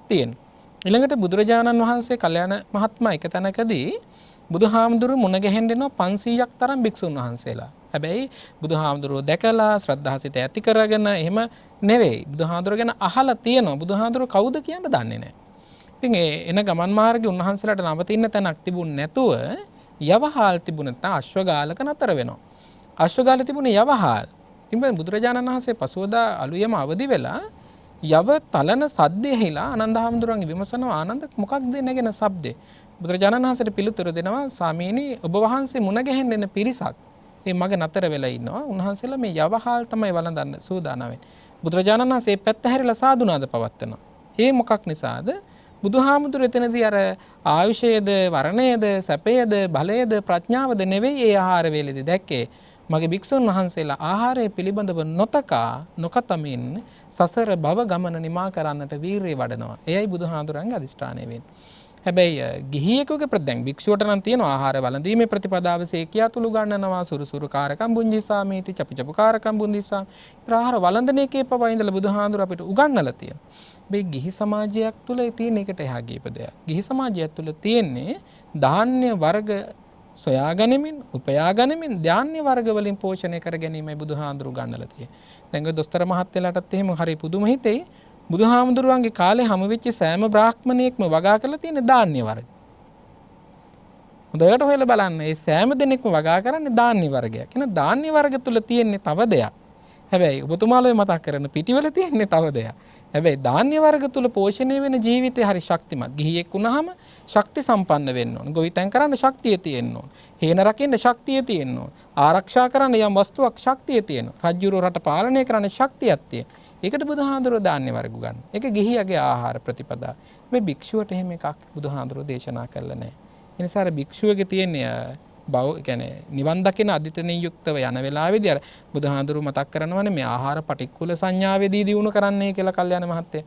තියෙන්නේ. ඊළඟට බුදුරජාණන් වහන්සේ කල්යාණ මහත්මයා එක තැනකදී බුදුහාමුදුරුවෝ මුණ ගැහෙන්න එනවා 500ක් තරම් භික්ෂුන් වහන්සේලා. හැබැයි බුදුහාමුදුරුවෝ දැකලා ශ්‍රද්ධාසිත ඇති කරගෙන එහෙම නෙවෙයි. බුදුහාමුදුරුවෝ ගැන අහලා තියෙනවා. බුදුහාමුදුරුවෝ කවුද කියන්න දන්නේ නැහැ. ඉතින් එන ගමන් මාර්ගේ උන්වහන්සේලාට නවතින්න තැනක් තිබුණ නැතුව යවහාල් තිබුණ නැත්නම් අශ්වගාලක නතර වෙනවා. අශ්වගාලේ තිබුණේ යවහාල්. ඉතින් බුදුරජාණන් වහන්සේ පසුවදා අලුයම අවදි වෙලා යව තලන සද්දේ හිලා ආනන්දහාමුදුරන්ගේ විමසනවා ආනන්ද මොකක්ද නැගෙන ශබ්දේ? බුදුරජාණන් වහන්සේට පිළිතුරු දෙනවා ස්වාමීනි ඔබ වහන්සේ මුණ ගැහෙන්න එන පිරිසක් මේ මග නතර වෙලා ඉන්නවා. උන්වහන්සේලා මේ යවහාල් තමයි වළඳන්න සූදානම් වෙන්නේ. බුදුරජාණන් වහන්සේ පැත්ත හැරිලා සාදුනාද පවත්වනවා. ඒ මොකක් නිසාද? බුදුහාමුදුරුවෝ එතනදී අර ආයුෂයේද, වර්ණයේද, සැපයේද, බලයේද, ප්‍රඥාවද නෙවෙයි ඒ ආහාර වේලෙදි දැක්කේ. මගේ භික්ෂුන් වහන්සේලා ආහාරය පිළිබඳව නොකතමින් සසර භව ගමන නිමා කරන්නට වීරිය වඩනවා. එයයි බුදුහාමුදුරන්ගේ අදිෂ්ඨානය වෙන්නේ. හැබැයි ගිහියෙකුගේ ප්‍රතිපදාව භික්ෂුවට නම් තියෙන ආහාර වළඳීමේ ප්‍රතිපදාව සේකියා තුළු ගන්නනවා සුරුසුරු කාරකම් බුංජිසාමීති චපිචපු කාරකම් බුංදිසා. ආහාර වළඳන එකේ පවා ඉඳලා බුදුහාමුදුර අපිට උගන්වලා තියෙනවා. මේ ගිහි සමාජයක් තුළ තියෙන එකට එහා ගියප දෙයක්. ගිහි සමාජයක් තුළ තියෙන්නේ ධාන්‍ය වර්ග සොයා ගනිමින්, උපයා ගනිමින් ධාන්‍ය වර්ග වලින් පෝෂණය කර ගැනීමයි බුදුහාමුදුරු ගන්නලා තියෙන්නේ. දැන් ඔය දොස්තර මහත්තයලාටත් එහෙම හරි පුදුම හිතෙයි. බුදුහාමුදුරුවන්ගේ කාලේ හැම වෙච්ච සෑම බ්‍රාහ්මණයෙක්ම වගා කරලා තියෙන ධාන්‍ය වර්ග. හොඳට හොයලා බලන්න. මේ සෑම දෙනෙක්ම වගා කරන්නේ ධාන්‍ය වර්ගයක්. එහෙනම් ධාන්‍ය වර්ග තුල තියෙන්නේ තව දෙයක්. හැබැයි ඔබතුමාලෝ මතක් කරන පිටිවල තියෙන්නේ තව දෙයක්. හැබැයි ධාන්‍ය වර්ග තුල පෝෂණය වෙන ජීවිතේ හරි ශක්තිමත්. ගිහියෙක් වුණාම ශක්ති සම්පන්න වෙන්න ඕන. ගොවිතැන් කරන්න ශක්තිය තියෙන්න ඕන. හේන රකින්න ශක්තිය තියෙන්න ඕන. ආරක්ෂා කරන්න යම් වස්තුවක් ශක්තිය තියෙන්න. රජ්ජුරුව රට පාලනය කරන්න ශක්තියක් තියෙන්න. ඒකට බුදුහාඳුරෝ ධාන්‍ය වර්ග ගන්න. ඒක ගිහියගේ ආහාර ප්‍රතිපදා. මේ භික්ෂුවට එහෙම එකක් බුදුහාඳුරෝ දේශනා කළා නැහැ. ඒ නිසා අර භික්ෂුවගේ තියෙන කියන්නේ නිවන් දකින අදිතෙනින් යුක්තව යන වෙලාවේදී අර බුදුහාඳුරු මතක් කරනවානේ මේ ආහාර පටික්කුල සංඥාවේදී දිනු කරන්නේ කියලා කල්යාණ මහත්තයා.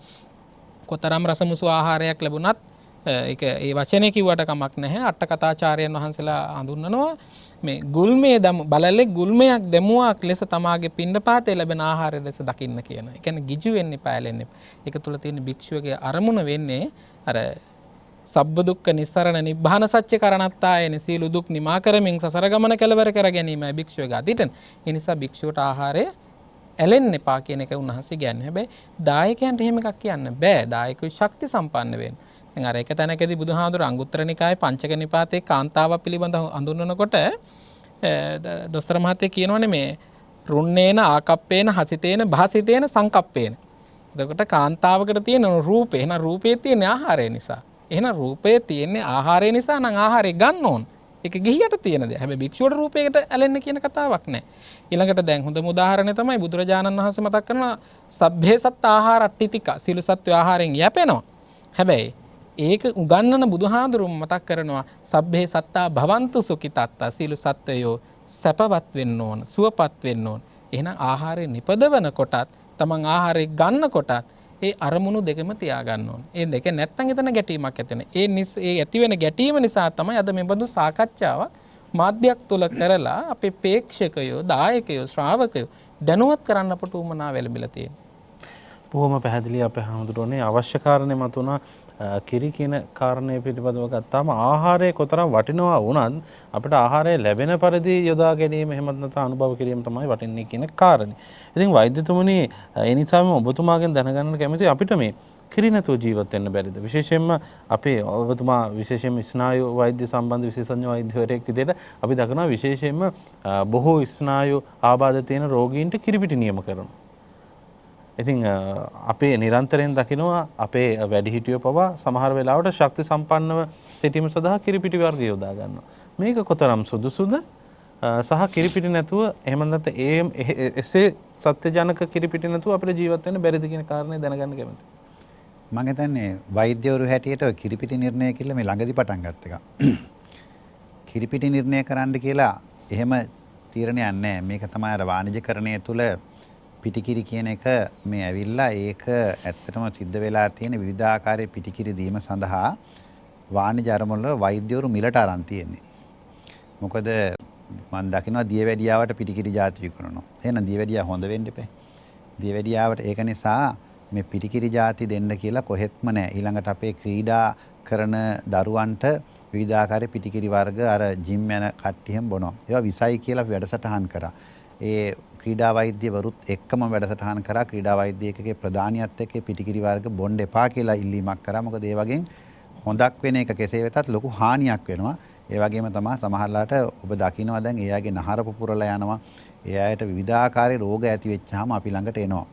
කොතරම් රසමුසු ආහාරයක් ලැබුණත් ඒක ඒ වචනේ කිව්වට කමක් නැහැ. අට කතාචාර්යයන් වහන්සේලා හඳුන්වනවා මේ ගුල්මේ බලලෙක් ගුල්මයක් දෙමුවක් ලෙස තමාගේ පිණ්ඩපාතේ ලැබෙන ආහාරය ලෙස දකින්න කියන. ඒ කියන්නේ ගිජු වෙන්න එපා, ඇලෙන්න එපා. ඒක තුල තියෙන භික්ෂුවගේ අරමුණ වෙන්නේ අර සබ්බ දුක්ඛ නිස්සරණ නිබ්බාන සත්‍ය කරණත්තායන සීල දුක් නිමා කරමින් සසර ගමන කෙලවර කර ගැනීමයි භික්ෂුවගේ අදිටන. ඒ නිසා භික්ෂුවට ආහාරය ඇලෙන්න එපා කියන එක උන්වහන්සේ කියන්නේ. හැබැයි දායකයන්ට එහෙම එකක් කියන්න බෑ. දායකයෝ ශක්ති සම්පන්න වෙන්න. දැන් අර එක තැනකදී බුදුහාඳුර අංගුත්තර නිකායේ පංචක නිපාතේ කාන්තාව පිළිබඳව හඳුන්වනකොට දොස්තර මහත්තයා කියනවනේ මේ රුන්නේන ආකප්පේන හසිතේන භාසිතේන සංකප්පේන. එතකොට කාන්තාවකට තියෙන රූපේ එහෙනම් රූපේ තියෙන ආහාරය නිසා. එහෙනම් රූපේ තියෙන්නේ ආහාරය නිසා නම් ආහාරය ගන්න ඕන. ඒක ගිහියට තියෙන දේ. හැබැයි භික්ෂුවට රූපයකට ඇලෙන්න කියන කතාවක් නැහැ. ඊළඟට දැන් හොඳම උදාහරණය තමයි බුදුරජාණන් වහන්සේ මතක් කරනවා සබ්බේ සත්ත ආහාරට්ටිතික සියලු සත්ත්ව ආහාරයෙන් යැපෙනවා. හැබැයි ඒක උගන්වන බුදුහාඳුරුම මතක් කරනවා සබ්බේ සත්තා භවන්තු සුඛිතත්තා සියලු සත්වයෝ සැපවත් වෙන්න ඕන, සුවපත් වෙන්න ඕන. එහෙනම් ආහාරය නිපදවන කොටත් තමන් ආහාරය ගන්න කොටත් ඒ අරමුණු දෙකම තියාගන්න ඕන. ඒ දෙක නැත්තම් එතන ගැටීමක් ඇති වෙනවා. ඒ ඇති වෙන ගැටීම නිසා තමයි අද මේ බඳු සාකච්ඡාවක් මාධ්‍යයක් තුල කරලා අපේ ප්‍රේක්ෂකයෝ, දායකයෝ, ශ්‍රාවකයෝ දැනුවත් කරන්න අපට උවමනා වෙලබිලා තියෙනවා. බොහොම පැහැදිලි අපේ හාමුදුරනේ අවශ්‍ය කාරණේ මතුණා. කිරි කියන කාරණය පිළිබඳව ගත්තාම ආහාරය කොතරම් වටිනවා වුණත් අපිට ආහාරය ලැබෙන පරිදි යොදා ගැනීම එහෙමත් නැත්නම් අනුභව කිරීම තමයි වටින්නේ කියන කාරණේ. ඉතින් වෛද්‍යතුමනි ඒ නිසාම ඔබතුමාගෙන් දැනගන්න කැමතියි අපිට මේ කිරි නැතුව ජීවත් වෙන්න බැරිද? විශේෂයෙන්ම අපේ ඔබතුමා විශේෂයෙන්ම ස්නායු වෛද්‍ය සම්බන්ධ විශේෂඥ වෛද්‍යවරයෙක් විදිහට අපි දකිනවා විශේෂයෙන්ම බොහෝ ස්නායු ආබාධ තියෙන රෝගීන්ට කිරිපිටි නියම කරනවා. ඉතින් අපේ නිරන්තරයෙන් දකිනවා අපේ වැඩිහිටියෝ පවා සමහර වෙලාවට ශක්ති සම්පන්නව සිටීම සඳහා කිරිපිටි වර්ග යොදා ගන්නවා. මේක කොතරම් සුදුසුද? සහ කිරිපිටි නැතුව එහෙම නැත්නම් එසේ සත්‍යජනක කිරිපිටි නැතුව අපිට ජීවත් වෙන්න බැරිද කියන කාරණේ දැනගන්න කැමතියි. මම හිතන්නේ වෛද්‍යවරු හැටියට කිරිපිටි නිර්ණය කියලා මේ ළඟදි පටන් ගත්ත එක. කිරිපිටි නිර්ණය කරන්න කියලා එහෙම තීරණයක් නැහැ. මේක තමයි අර වාණිජකරණය තුළ පිටිකිරි කියන එක මේ ඇවිල්ලා ඒක ඇත්තටම සිද්ධ වෙලා තියෙන විවිධාකාරයේ පිටිකිරි දීම සඳහා වාණිජ අරමුණු වල වෛද්‍යවරු මිලට අරන් තියෙන්නේ. මොකද මම දකිනවා දියවැඩියාවට පිටිකිරි ಜಾති විකුණනවා. එහෙනම් දියවැඩියා හොඳ වෙන්න එපේ. දියවැඩියාවට ඒක නිසා මේ පිටිකිරි ಜಾති දෙන්න කියලා කොහෙත්ම නැහැ. ඊළඟට අපේ ක්‍රීඩා කරන දරුවන්ට විවිධාකාරයේ පිටිකිරි වර්ග අර ජිම් යන කට්ටියම බොනවා. ඒවා විසයි කියලා වැඩසටහන් කරා. ඒ ක්‍රීඩා වෛද්‍යවරුත් එක්කම වැඩසටහන් කරා. ක්‍රීඩා වෛද්‍යකගේ ප්‍රධානියත් එක්ක පිටිකිරි වර්ග බොන්න එපා කියලා ඉල්ලීමක් කරා. මොකද ඒ වගේ හොඳක් වෙන එක කෙසේ වෙතත් ලොකු හානියක් වෙනවා. ඒ වගේම තමයි සමහරලාට ඔබ දකිනවා දැන් ඒ අයගේ නහර පුපුරලා යනවා. ඒ අයට විවිධාකාරයේ රෝග ඇති වෙච්චාම අපි ළඟට එනවා.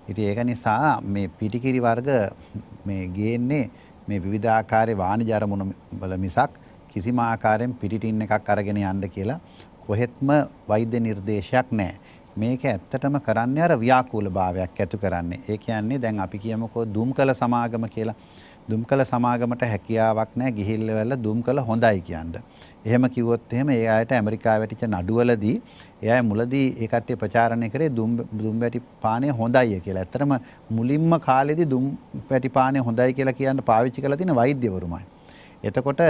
ඉතින් ඒක නිසා මේ පිටිකිරි වර්ග මේ ගේන්නේ මේ විවිධාකාරයේ වාණිජ අරමුණු වල මිසක් කිසිම ආකාරයෙන් පිටිටින් එකක් අරගෙන යන්න කියලා කොහෙත්ම වෛද්‍ය නිර්දේශයක් නැහැ. මේක ඇත්තටම කරන්නේ අර ව්‍යාකූල භාවයක් ඇති කරන්නේ. ඒ කියන්නේ දැන් අපි කියමුකෝ දුම්කල සමාගම කියලා. දුම්කල සමාගමට හැකියාවක් නැහැ ගිහිල්ලා දුම්කල හොඳයි කියන්නේ. එහෙම කිව්වොත් එහෙම ඒ අයට ඇමරිකාවේ වැටිච්ච නඩුවලදී ඒ අය මුලදී ඒ කට්ටිය ප්‍රචාරණය කරේ දුම් වැටි පානය හොඳයි කියලා. ඇත්තටම මුලින්ම කාලේදී දුම් වැටි පානය හොඳයි කියලා කියන්න පාවිච්චි කරලා තියෙන වෛද්‍යවරුමයි. එතකොට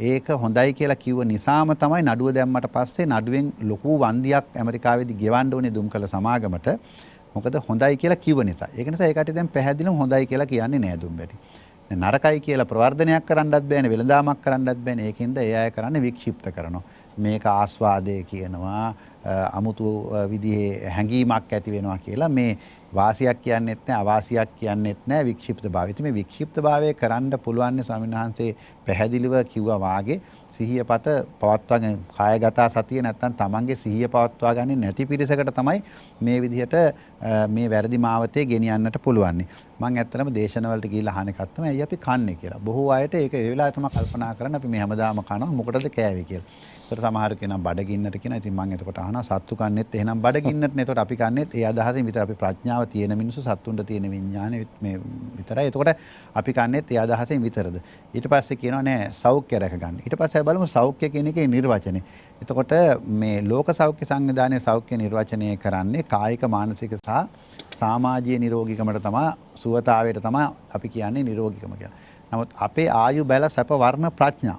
ඒක හොඳයි කියලා කිව්ව නිසාම තමයි නඩුව දැම්මට පස්සේ නඩුවෙන් ලොකු වන්දියක් ඇමරිකාවේදී ගෙවන්න ඕනේ දුම්කල සමාගමට. මොකද හොඳයි කියලා කිව්ව නිසා. ඒක නිසා ඒකට දැන් පැහැදිලිවම හොඳයි කියලා කියන්නේ නෑ දුම්බැටි. නරකයි කියලා ප්‍රවර්ධනයක් කරන්නත් බෑනේ, වෙළඳාමක් කරන්නත් බෑනේ. ඒකෙන්ද ඒ අය කරන්නේ වික්ෂිප්ත කරනවා. මේක ආස්වාදයේ කියනවා, අමුතු විදිහේ හැඟීමක් ඇති වෙනවා කියලා. මේ වාසියක් කියන්නෙත් නැහැ, අවාසියක් කියන්නෙත් නැහැ, වික්ෂිප්ත භාවය. ඉතින් මේ වික්ෂිප්ත භාවය කරන්න පුළුවන් ස්වාමීන් වහන්සේ පැහැදිලිව කිව්වා වාගේ සිහියපත පවත්වාගෙන කායගත සතිය නැත්තම් තමන්ගේ සිහිය පවත්වා ගන්නේ නැති පිරිසකට තමයි මේ විදිහට මේ වැරදි මාවතේ ගෙනියන්නට පුළුවන්. මම ඇත්තටම දේශනවලට ගිහිල්ලා අහන එකක් තමයි ඇයි අපි කන්නේ කියලා. බොහෝ අයට ඒක ඒ වෙලාවේ තමයි කල්පනා කරන්නේ අපි මේ හැමදාම කනවා මොකටද කෑවේ කියලා. ඒතර සමහර කෙනා බඩගින්නට කියනවා. ඉතින් මම එතකොට අහනවා සත්තු කන්නේත් එහෙනම් බඩගින්නට නේ. එතකොට අපි කන්නේත් ඒ අදහසින් විතර අපි ප්‍රඥාව තියෙන මිනිස්සු සත්තුන්ට තියෙන විඥානේ මේ විතරයි. එතකොට අපි කන්නේත් ඒ අදහසින් විතරද. ඊට පස්සේ කියනවා නෑ සෞඛ්‍ය රැක ගන්න. ඊට පස්සේ බලමු සෞඛ්‍ය කියන එකේ නිර්වචනේ. එතකොට මේ ලෝක සෞඛ්‍ය සංවිධානයේ සෞඛ්‍ය නිර්වචනය කරන්නේ කායික මානසික සහ සමාජීය නිරෝගීකමට තමයි සුවතාවයට තමයි අපි කියන්නේ නිරෝගීකම කියලා. නමුත් අපේ ආයු බැල සැප වර්ණ ප්‍රඥා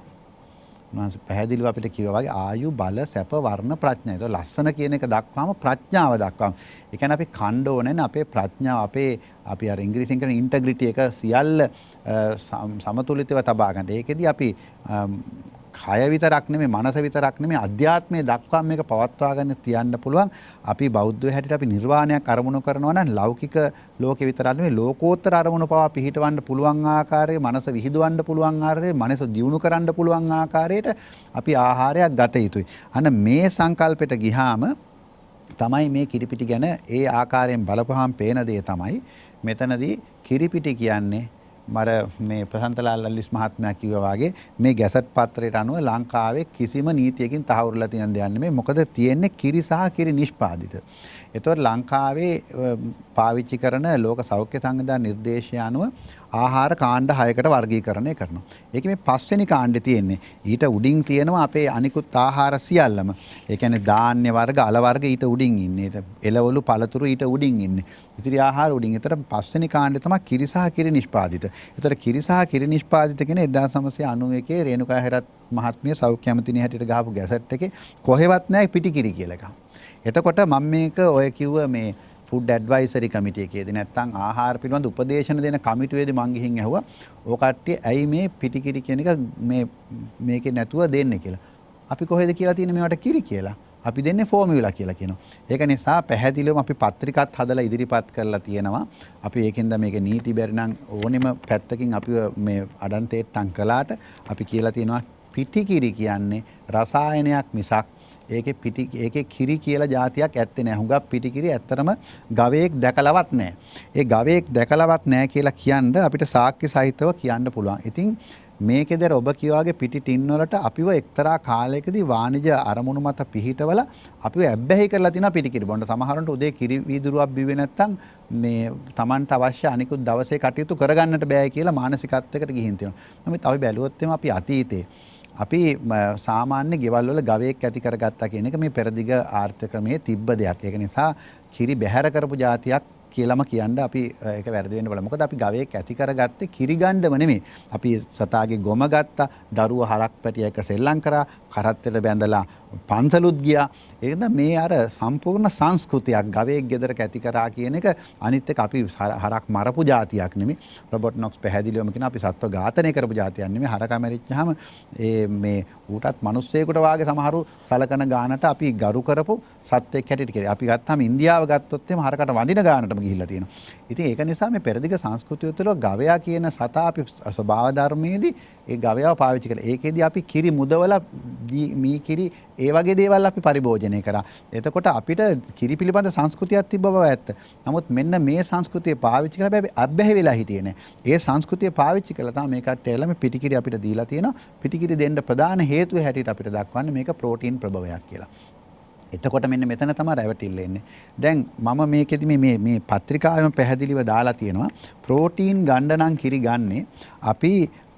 උන්වහන්සේ පැහැදිලිව අපිට කිව්වා වගේ ආයු බල සැප වර්ණ ප්‍රඥා. ඒක ලස්සන කියන එක දක්වාම ප්‍රඥාව දක්වාම. ඒ කියන්නේ අපි ඛණ්ඩ ඕනේ නේ අපේ ප්‍රඥාව අපි අර ඉංග්‍රීසියෙන් කියන ඉන්ටග්‍රිටි එක සියල්ල සමතුලිතව තබා ගන්න. ඒකෙදි අපි කය විතරක් නෙමෙයි මනස විතරක් නෙමෙයි අධ්‍යාත්මය දක්වා මේක පවත්වා ගන්න තියන්න පුළුවන්. අපි බෞද්ධ හැටියට අපි නිර්වාණයක් අරමුණු කරනවා නම් ලෞකික ලෝකෙ විතරක් නෙමෙයි ලෝකෝත්තර අරමුණු පවා පිහිටවන්න පුළුවන් ආකාරයේ මනස විහිදවන්න පුළුවන් ආකාරයේ මනස දියුණු කරන්න පුළුවන් ආකාරයට අපි ආහාරයක් ගත යුතුයි. අන්න මේ සංකල්පෙට ගිහාම තමයි මේ කිරිපිටි ගැන ඒ ආකාරයෙන් බලපුවාම පේන දේ තමයි මෙතනදී කිරිපිටි කියන්නේ මර මේ ප්‍රසන්තලාල් ලල්ලිස් මහත්මයා කිව්වා වගේ මේ ගැසට් පත්‍රයට අනුව ලංකාවේ කිසිම නීතියකින් තහවුරුලා තියෙන දෙයක් නෙමෙයි. මොකද තියෙන්නේ කිරි සහ කිරි නිෂ්පාදිත. ඒතකොට ලංකාවේ පාවිච්චි කරන ලෝක සෞඛ්‍ය සංවිධාන නිර්දේශය අනුව ආහාර කාණ්ඩ 6කට වර්ගීකරණය කරනවා. ඒකේ මේ 5 වෙනි කාණ්ඩේ තියෙන්නේ. ඊට උඩින් තියෙනවා අපේ අනිකුත් ආහාර සියල්ලම. ඒ කියන්නේ ධාන්‍ය වර්ග, අල වර්ග ඊට උඩින් ඉන්නේ. එළවලු, පළතුරු ඊට උඩින් ඉන්නේ. ඉතිරි ආහාර උඩින්. ඒතර 5 වෙනි කාණ්ඩේ තමයි කිරි සහ කිරි නිෂ්පාදිත. ඒතර කිරි සහ කිරි නිෂ්පාදිත කියන 1991 රේණුකා හෙරත් මහත්මිය සෞඛ්‍ය ඇමතිනිය හැටියට ගහපු ගැසට් එකේ කොහෙවත් නැහැ පිටි කිරි කියලා එකක්. එතකොට මම මේක ඔය කිව්ව මේ ෆුඩ් ඇඩ්වයිසරි කමිටු එකේදී නැත්නම් ආහාර පිළිබඳ උපදේශන දෙන කමිටුවේදී මං ගිහින් ඇහුවා ඕ කට්ටිය ඇයි මේ පිටි කිරි කියන එක මේකේ නැතුව දෙන්නේ කියලා. අපි කොහෙද කියලා තියෙන්නේ මේවට කිරි කියලා. අපි දෙන්නේ ෆෝමියුලා කියලා කියනවා. ඒක නිසා පැහැදිලිවම අපි පත්‍රිකාත් හදලා ඉදිරිපත් කරලා තියෙනවා. අපි ඒකෙන්ද මේක නීති බැරි නම් ඕනෙම පැත්තකින් අපි මේ අඩන්තේට්ටම් කළාට අපි කියලා තියෙනවා පිටි කිරි කියන්නේ රසායනයක් මිසක් ඒකේ කිරි කියලා જાතියක් ඇත්තේ නැහැ. හුඟක් පිටි කිරි ඇත්තටම ගවයෙක් දැකලවත් නැහැ. ඒ ගවයෙක් දැකලවත් නැහැ කියලා කියන්න අපිට සාක්ෂි සහිතව කියන්න පුළුවන්. ඉතින් මේකේදර ඔබ කියවාගේ පිටි ටින් වලට අපිව එක්තරා කාලයකදී වාණිජ අරමුණු මත පිහිටවල අපිව ඇබ්බැහි කරලා තිනවා පිටි කිරි බොන්න. සමහරවිට උදේ කිරි වීදුරුවක් බිව්වේ නැත්නම් මේ Tamanට අවශ්‍ය අනිකුත් දවසේ කටයුතු කරගන්නට බෑ කියලා මානසිකත්වයකට ගිහින් තියෙනවා. නමුත් අපි බැලුවොත් අපි අතීතේ අපි සාමාන්‍ය ගෙවල් වල ගවයෙක් ඇති කරගත්තා කියන එක මේ පෙරදිග ආර්ථික ක්‍රමයේ තිබ්බ දෙයක්. ඒක නිසා කිරි බැහැර කරපු જાතියක් කියලාම කියන්න අපි ඒක වැරදි වෙන්න බල. මොකද අපි ගවයෙක් ඇති කරගත්තේ කිරි ගන්නම නෙමෙයි. අපි සතාගේ ගොම ගත්තා, දරුව හරක් පැටිය එක සෙල්ලම් කරා, කරත්තෙට බැඳලා පන්සලුත් ගියා. ඒක මේ අර සම්පූර්ණ සංස්කෘතියක් ගවයෙක් ගෙදරක ඇති කරා කියන එක අනිත් එක අපි හරක් මරපු જાතියක් නෙමෙයි. රොබර්ට් නොක්ස් පැහැදිලිවම කියන අපි සත්ව ඝාතනය කරපු જાතියක් නෙමෙයි. හරක මැරිච්චාම මේ ඌටත් මිනිස්සෙකුට වාගේ සමහරු සලකන ගානට අපි ගරු කරපු සත්වෙක් හැටියට කියලා. අපි ගත්තාම ඉන්දියාව ගත්තොත් එහම හරකට වඳින ගානටම ගිහිල්ලා තියෙනවා. ඉතින් ඒක නිසා මේ පෙරදිග සංස්කෘතිය තුළ ගවයා කියන සතා අපි ස්වභාව ධර්මයේදී ඒ ගවයාව පාවිච්චි කළා. ඒකෙදී අපි කිරි මුදවලා මී කිරි ඒ වගේ දේවල් අපි පරිභෝජනය කරා. එතකොට අපිට කිරි පිළිබඳ සංස්කෘතියක් තිබ්බ බව ඇත්ත. නමුත් මෙන්න මේ සංස්කෘතිය පාවිච්චි කරලා බෑ අබ්බැහි වෙලා හිටියේ නෑ. ඒ සංස්කෘතිය පාවිච්චි කළා තමයි මේ කට්ටියලා මේ පිටිකිරි අපිට දීලා තියෙනවා. පිටිකිරි දෙන්න ප්‍රධාන හේතුව හැටියට අපිට දක්වන්නේ මේක ප්‍රෝටීන් ප්‍රභවයක් කියලා. එතකොට මෙන්න මෙතන තමයි රැවටිල්ල එන්නේ. දැන් මම මේකෙදි මේ පත්‍රිකාවෙම පැහැදිලිව දාලා තියෙනවා ප්‍රෝටීන් ගන්න නම් කිරි ගන්නේ අපි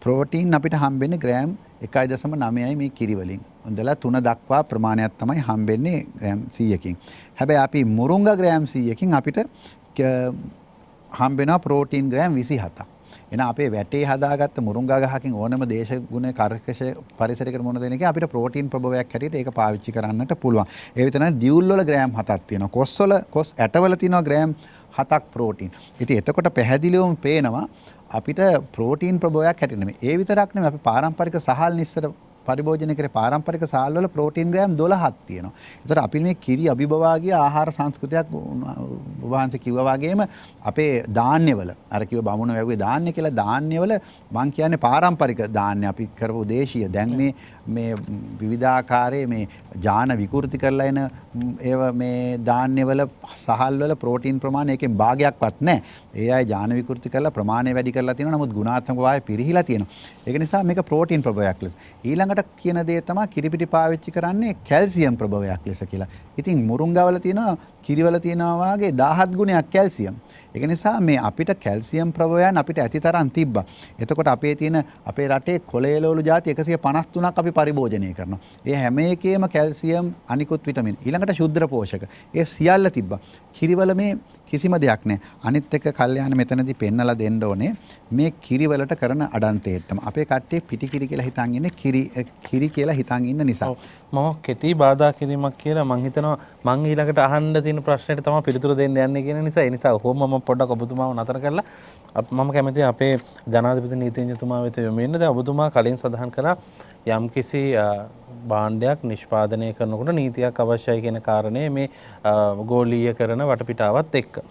ප්‍රෝටීන් අපිට හම්බෙන්නේ ග්‍රෑම් 1.9යි මේ කිරි වලින්. හොඳලා 3 දක්වා ප්‍රමාණයක් තමයි හම්බෙන්නේ ග්‍රෑම් 100කින්. හැබැයි අපි මුරුංගා ග්‍රෑම් 100කින් අපිට හම්බෙනවා ප්‍රෝටීන් ග්‍රෑම් 27ක්. එහෙනම් අපේ වැටේ හදාගත්ත මුරුංගා ගහකින් ඕනම දේශගුණ කර්කශ පරිසරයකට මොන දෙන එකේ අපිට ප්‍රෝටීන් ප්‍රභවයක් හැටියට ඒක පාවිච්චි කරන්නට පුළුවන්. ඒ විතරයි දියුල් වල ග්‍රෑම් 7ක් තියෙනවා. කොස් ඇටවල තියෙනවා ග්‍රෑම් 7ක් ප්‍රෝටීන්. ඉතින් එතකොට පැහැදිලිවම පේනවා අපිට ප්‍රෝටීන් ප්‍රභවයක් හැටියට නෙමෙයි. ඒ විතරක් නෙමෙයි අපි පාරම්පරික සහල් නිස්සර පරිභෝජනය කරේ පාරම්පරික සහල් වල ප්‍රෝටීන් ග්‍රෑම් 12ක් තියෙනවා. ඒතර අපි මේ කිරි අභිභවාගිය ආහාර සංස්කෘතියක් වහන්සේ කිව්වා වගේම අපේ ධාන්‍යවල අර කිව්ව බමුණ වැව්වේ ධාන්‍ය කියලා ධාන්‍යවල මං කියන්නේ පාරම්පරික ධාන්‍ය අපි කරපු දේශීය දැන් මේ විවිධාකාරයේ මේ ජාන විකෘති කරලා එන ඒව මේ ධාන්‍යවල සහල් වල ප්‍රෝටීන් ප්‍රමාණය එකෙන් භාගයක්වත් නැහැ. ඒ අය ජාන විකෘති කරලා ප්‍රමාණය වැඩි කරලා තියෙනවා. නමුත් ගුණාත්මක වාය පිරිහිලා තියෙනවා. ඒක නිසා මේක ප්‍රෝටීන් ප්‍රභවයක් ලෙස. ඊළඟට කියන දේ තමයි කිරිපිටි පාවිච්චි කරන්නේ කැල්සියම් ප්‍රභවයක් ලෙස කියලා. ඉතින් මුරුංගාවල තියෙනවා කිරිවල තියෙනවා වාගේ 1000 17 ගුණයක් කැල්සියම්. ඒක නිසා මේ අපිට කැල්සියම් ප්‍රභවයන් අපිට ඇති තරම් තිබ්බා. එතකොට අපේ තියෙන අපේ රටේ කොළයලවලු ಜಾති 153ක් අපි පරිභෝජනය කරනවා. ඒ හැම එකේම කැල්සියම් අනිකුත් විටමින් ඊළඟට ශුද්ධ පෝෂක. ඒ සියල්ල තිබ්බා. කිරිවල මේ කිසිම දෙයක් නැහැ. අනිත් එක කල්යාණ මෙතනදී පෙන්නලා දෙන්න ඕනේ මේ කිරිවලට කරන අඩන්තේට්ටම. අපේ කට්ටිය පිටි කිරි කියලා හිතන් ඉන්නේ කිරි කියලා හිතන් ඉන්න නිසා. මම කෙටි බාධා කිරීමක් කියලා මං හිතනවා මං ඊළඟට අහන්න තියෙන ප්‍රශ්නෙට තමයි පිළිතුරු දෙන්න යන්නේ කියන නිසා ඒ නිසා ඔහොම මම පොඩ්ඩක් ඔබතුමාව නතර කරලා මම කැමතියි අපේ ජනාධිපති නීතිඥතුමා වෙත යොමු වෙන්න. දැන් ඔබතුමා කලින් සඳහන් කළා යම්කිසි භාණ්ඩයක් නිෂ්පාදනය කරනකොට නීතියක් අවශ්‍යයි කියන කාරණේ මේ ගෝලීයකරණ වටපිටාවත් එක්ක.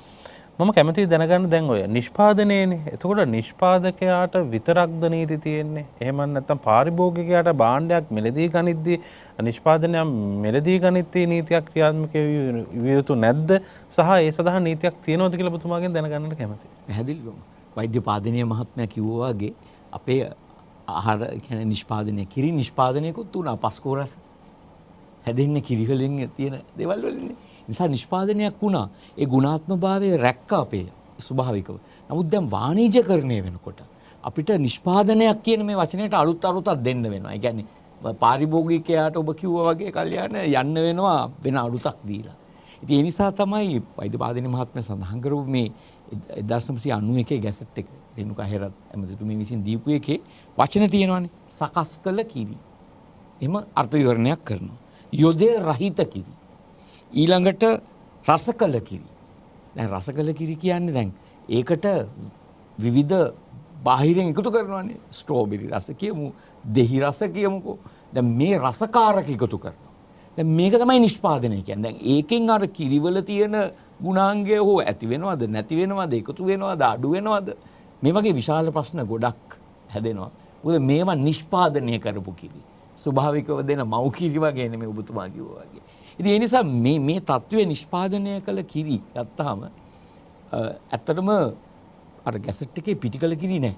මම කැමතියි දැනගන්න දැන් ඔය නිෂ්පාදනයේනේ. එතකොට නිෂ්පාදකයාට විතරක්ද නීති තියෙන්නේ? එහෙම නැත්නම් පාරිභෝගිකයාට භාණ්ඩයක් මෙලදී ගනිද්දී නිෂ්පාදනය මෙලදී ගනිද්දී නීතියක් ක්‍රියාත්මක විය යුතු නැද්ද? සහ ඒ සඳහා නීතියක් තියෙනවද කියලා ඔබතුමාගෙන් දැනගන්නට කැමතියි. පැහැදිලිවම වෛද්‍ය පාදනීය මහත්මයා කිව්වා වගේ අපේ ආහාර කියන්නේ නිෂ්පාදනය කිරි නිෂ්පාදනයකුත් උනා පස්කෝරස හැදෙන්නේ කිරිවලින් තියෙන දේවල් වලින්නේ. නිසා නිෂ්පාදනයක් වුණා. ඒ ගුණාත්මභාවය රැක්ක අපේ ස්වභාවිකව. නමුත් දැන් වාණිජ්‍යකරණය වෙනකොට අපිට නිෂ්පාදනයක් කියන මේ වචනයට අලුත් අරුතක් දෙන්න වෙනවා. ඒ කියන්නේ පාරිභෝගිකයාට ඔබ කිව්වා වගේ කල්යාණ යන්න වෙනවා වෙන අරුතක් දීලා. ඉතින් ඒ නිසා තමයි වෛද්‍ය පාදනීය මහත්මයා සඳහන් කරපු මේ 1991 ගැසට් එක රේණුකා හේරත් ඇමතිතුමිය විසින් දීපු එකේ වචන තියෙනවානේ සකස් කළ කිරි. එහෙම අර්ථ විවරණයක් කරනවා. යොදේ රහිත කිරි. ඊළඟට රසකල කිරි. දැන් රසකල කිරි කියන්නේ දැන් ඒකට විවිධ බාහිරින් එකතු කරනවානේ. ස්ට්‍රෝබෙරි රස කියමු, දෙහි රස කියමුකෝ. දැන් මේ රසකාරක එකතු කරනවා. දැන් මේක තමයි නිෂ්පාදනය කියන්නේ. දැන් ඒකෙන් අර කිරිවල තියෙන ගුණාංගය හෝ ඇති වෙනවද, නැති වෙනවද, එකතු වෙනවද, අඩු වෙනවද? මේ වගේ විශාල ප්‍රශ්න ගොඩක් හැදෙනවා. මොකද මේවා නිෂ්පාදනය කරපු කිරි. ස්වභාවිකව දෙන මව් කිරි වගේ නෙමෙයි ඔබතුමා කිව්වා වගේ. ඉතින් ඒ නිසා මේ තත්ත්වය නිෂ්පාදනය කළ කිරි ගත්තාම ඇත්තටම අර ගැසට් එකේ පිටිකල කිරි නැහැ.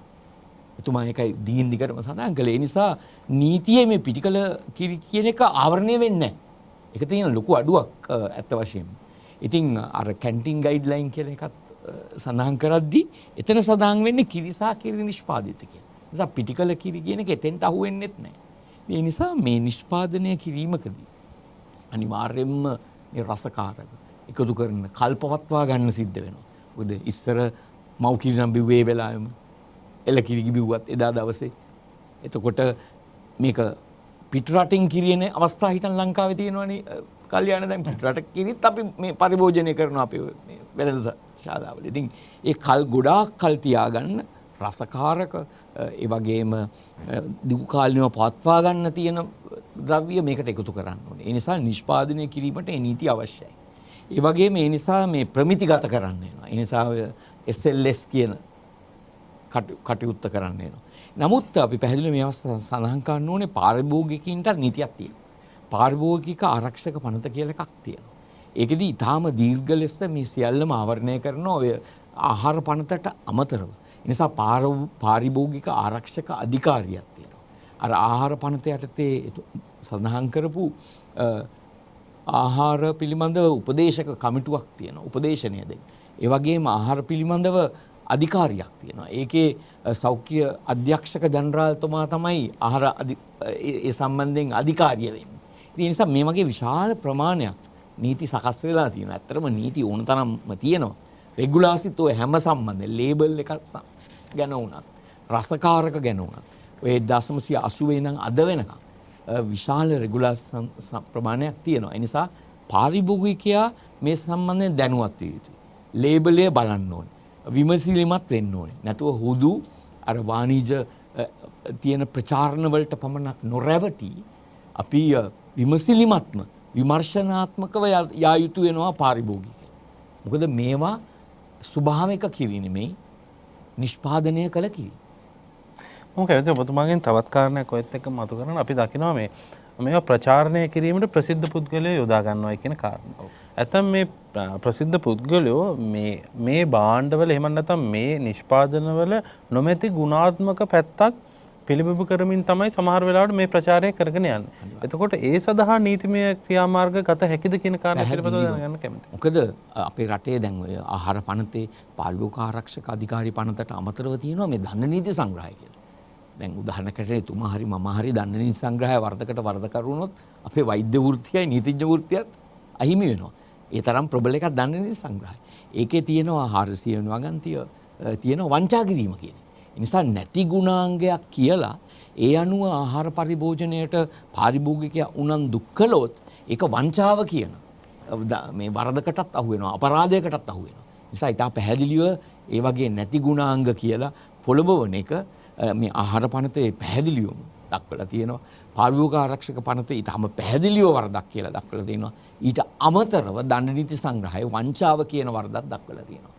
එතුමා ඒකයි දිගින් දිගටම සඳහන් කළේ. ඒ නිසා නීතියේ මේ පිටිකල කිරි කියන එක ආවරණය වෙන්නේ නැහැ. ඒක තියෙන ලොකු අඩුවක් ඇත්ත වශයෙන්ම. ඉතින් අර කැන්ටින් ගයිඩ්ලයින් කියලා එකත් සඳහන් කරද්දී එතන සඳහන් වෙන්නේ කිරි සහ කිරි නිෂ්පාදිත කියලා. ඒ නිසා පිටිකල කිරි කියන එක එතෙන්ට අහු වෙන්නේත් නැහැ. ඒ නිසා මේ නිෂ්පාදනය කිරීමකදී අනිවාර්යයෙන්ම මේ රසකාරක එකතු කරන කල්පවත්වා ගන්න සිද්ධ වෙනවා. මොකද ඉස්සර මව් කිරි නම් බිව්වේ වෙලාවෙම එළ කිරි බිව්වත් එදා දවසේ. එතකොට මේක පිටරටින් කිරියන අවස්ථා හිටන් ලංකාවේ තියෙනවනේ කල්යාණ දැන් පිටරට කිරිත් අපි මේ පරිභෝජනය කරනවා අපේ මේ වෙළඳ ශාලාවල. ඉතින් ඒ කල් ගොඩාක් කල් තියාගන්න රසකාරක ඒ වගේම දිගු කාලිනව පවත්වා ගන්න තියෙන ද්‍රව්‍ය මේකට එකතු කරන්න ඕනේ. ඒ නිසා නිෂ්පාදනය කිරීමට ඒ නීති අවශ්‍යයි. ඒ වගේම ඒ නිසා මේ ප්‍රමිතිගත කරන්න වෙනවා. ඒ නිසා SLS කියන කටයුත්ත කරන්න වෙනවා. නමුත් අපි පැහැදිලිව මේ අවස්ථාව සඳහන් කරන්න ඕනේ පාරිභෝගිකයින්ට නීතියක් තියෙනවා. පාරිභෝගික ආරක්ෂක පනත කියලා එකක් තියෙනවා. ඒකෙදි ඊටාම දීර්ඝ ලෙස මේ සියල්ලම ආවරණය කරන ඔය ආහාර පනතට අමතරව. ඒ නිසා පාරිභෝගික ආරක්ෂක අධිකාරියක් තියෙනවා. අර ආහාර පනත යටතේ සඳහන් කරපු ආහාර පිළිබඳව උපදේශක කමිටුවක් තියෙනවා. උපදේශනය දෙන්න. ඒ වගේම ආහාර පිළිබඳව අධිකාරියක් තියෙනවා. ඒකේ සෞඛ්‍ය අධ්‍යක්ෂක ජනරාල්තුමා තමයි ආහාර ඒ සම්බන්ධයෙන් අධිකාරිය දෙන්නේ. ඒ නිසා මේ වගේ විශාල ප්‍රමාණයක් නීති සකස් වෙලා තියෙනවා. ඇත්තටම නීති ඕන තරම්ම තියෙනවා. රෙගුලාසිත් ඔය හැම සම්බන්ධයෙන් ලේබල් එකක් ගැන වුණත්, රසකාරක ගැන වුණත්, ඔය 1980 ඉඳන් අද වෙනකම් විශාල රෙගුලාසන් ප්‍රමාණයක් තියෙනවා. ඒ නිසා පාරිභෝගිකයා මේ සම්බන්ධයෙන් දැනුවත් විය යුතුයි. ලේබලය බලන්න ඕනේ. විමසිලිමත් වෙන්න ඕනේ. නැතුව හුදු අර වාණිජ තියෙන ප්‍රචාරණ වලට පමණක් නොරැවටි අපි විමසිලිමත්ම විමර්ශනාත්මකව යා යුතු වෙනවා පාරිභෝගිකයා. මොකද මේවා ස්වභාවික කිරි නෙමෙයි නිෂ්පාදනය කළ කිරි. මම කැමතියි ඔබතුමාගෙන් තවත් කාරණයක් ඔයත් එක්ක මතු කරන්න. අපි දකිනවා මේවා ප්‍රචාරණය කිරීමට ප්‍රසිද්ධ පුද්ගලයෝ යොදා ගන්නවා කියන කාරණා. ඇතම් මේ ප්‍රසිද්ධ පුද්ගලයෝ මේ භාණ්ඩවල එහෙම නැත්නම් මේ නිෂ්පාදනවල නොමැති ගුණාත්මක පැත්තක් පිළිබිඹු කරමින් තමයි සමහර වෙලාවට මේ ප්‍රචාරය කරගෙන යන්නේ. එතකොට ඒ සඳහා නීතිමය ක්‍රියාමාර්ග ගත හැකිද කියන කාරණා පිළිබඳව දැනගන්න කැමතියි. මොකද අපේ රටේ දැන් ඔය ආහාර පනතේ පාරිභෝගික ආරක්ෂක අධිකාරී පනතට අමතරව තියෙනවා මේ දන්න නීති සංග්‍රහය කියලා. දැන් උදාහරණයකට තුමා හරි මම හරි දන්න නීති සංග්‍රහය වරදකට වරදකරු වුණොත් අපේ වෛද්‍ය වෘත්තියයි නීතිඥ වෘත්තියත් අහිමි වෙනවා. ඒ තරම් ප්‍රබල එකක් දන්න නීති සංග්‍රහය. ඒකේ තියෙනවා 400 වෙනි වගන්තිය තියෙනවා වංචා කිරීම කියන. ඒ නිසා නැති ගුණාංගයක් කියලා ඒ අනුව ආහාර පරිභෝජනයට පාරිභෝගිකයා උනන්දු කළොත් ඒක වංචාව කියන මේ වරදකටත් අහු වෙනවා අපරාධයකටත් අහු වෙනවා. නිසා ඊට පැහැදිලිව ඒ වගේ නැති ගුණාංග කියලා පොළඹවන එක මේ ආහාර පනතේ පැහැදිලිවම දක්වලා තියෙනවා. පාරිභෝගික ආරක්ෂක පනතේ ඊටම පැහැදිලිව වරදක් කියලා දක්වලා තියෙනවා. ඊට අමතරව දඬු නීති සංග්‍රහයේ වංචාව කියන වරදක් දක්වලා තියෙනවා.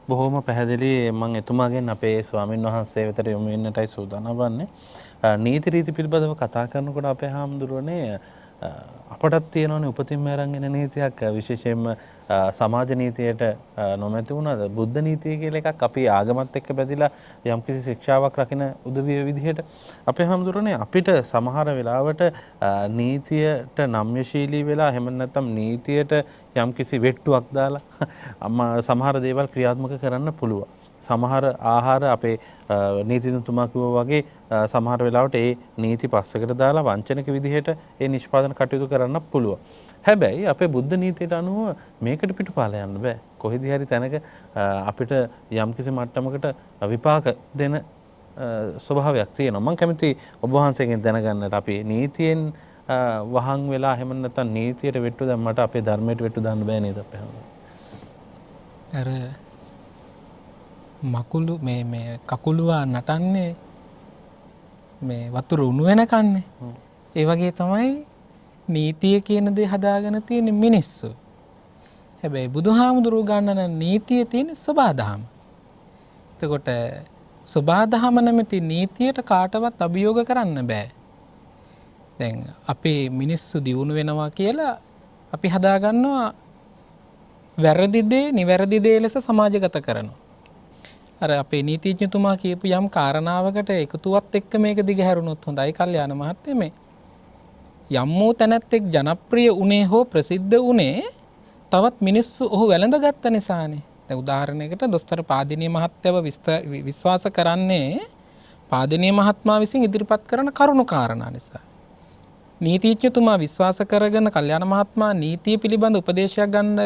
බොහොම පැහැදිලි. මම එතුමාගෙන් අපේ ස්වාමින් වහන්සේ වෙතට යොමු වෙන්නටයි සූදානම් වන්නේ. නීති රීති පිළිබඳව කතා කරනකොට අපේ හාමුදුරුවනේ අපටත් තියෙනවනේ උපතින්ම අරන් එන නීතියක් විශේෂයෙන්ම සමාජ නීතියට නොමැති වුණාද බුද්ධ නීතිය කියලා එකක් අපි ආගමත් එක්ක බැඳිලා යම්කිසි ශික්ෂාවක් රකින්න උදවිය විදිහට අපේ හාමුදුරනේ අපිට සමහර වෙලාවට නීතියට නම්‍යශීලී වෙලා එහෙම නැත්නම් නීතියට යම්කිසි වෙට්ටුවක් දාලා සමහර දේවල් ක්‍රියාත්මක කරන්න පුළුවන්. සමහර ආහාර අපේ නීතිතුමා කිව්වා වගේ සමහර වෙලාවට ඒ නීති පස්සකට දාලා වංචනික විදිහට ඒ නිෂ්පාදන කටයුතු කරන්න පුළුවන්. හැබැයි අපේ බුද්ධ නීතියට අනුව මේකට පිටුපාල යන්න බෑ. කොහෙදී හරි තැනක අපිට යම්කිසි මට්ටමකට විපාක දෙන ස්වභාවයක් තියෙනවා. මම කැමති ඔබ වහන්සේගෙන් දැනගන්නට අපි නීතියෙන් වහන් වෙලා එහෙම නැත්නම් නීතියට වෙට්ටු දැම්මට අපේ ධර්මයට වෙට්ටු දාන්න බෑ නේද අපේ අර මකුළු මේ කකුළුවා නටන්නේ මේ වතුර උණු වෙනකන්නේ. ඒ වගේ තමයි නීතිය කියන දේ හදාගෙන තියෙන මිනිස්සු. හැබැයි බුදුහාමුදුරුවෝ ගන්නන නීතියේ තියෙන සබාදහම. එතකොට සබාදහම නැමැති නීතියට කාටවත් අභියෝග කරන්න බෑ. දැන් අපේ මිනිස්සු දියුණු වෙනවා කියලා අපි හදාගන්නවා වැරදි දේ නිවැරදි දේ ලෙස සමාජගත කරනවා. අර අපේ නීතිඥතුමා කියපු යම් කාරණාවකට එකතුවත් එක්ක මේක දිගහැරුණොත් හොඳයි කල්යාණ මහත්තයා මේ යම් වූ තැනැත්තෙක් ජනප්‍රිය උනේ හෝ ප්‍රසිද්ධ උනේ තවත් මිනිස්සු ඔහු වැළඳගත්ත නිසානේ. දැන් උදාහරණයකට දොස්තර පාදිනිය මහත්තයව විශ්වාස කරන්නේ පාදිනිය මහත්මයා විසින් ඉදිරිපත් කරන කරුණු කාරණා නිසා. නීතිඥතුමා විශ්වාස කරගෙන කල්යාණ මහත්මයා නීතිය පිළිබඳ උපදේශයක් ගන්න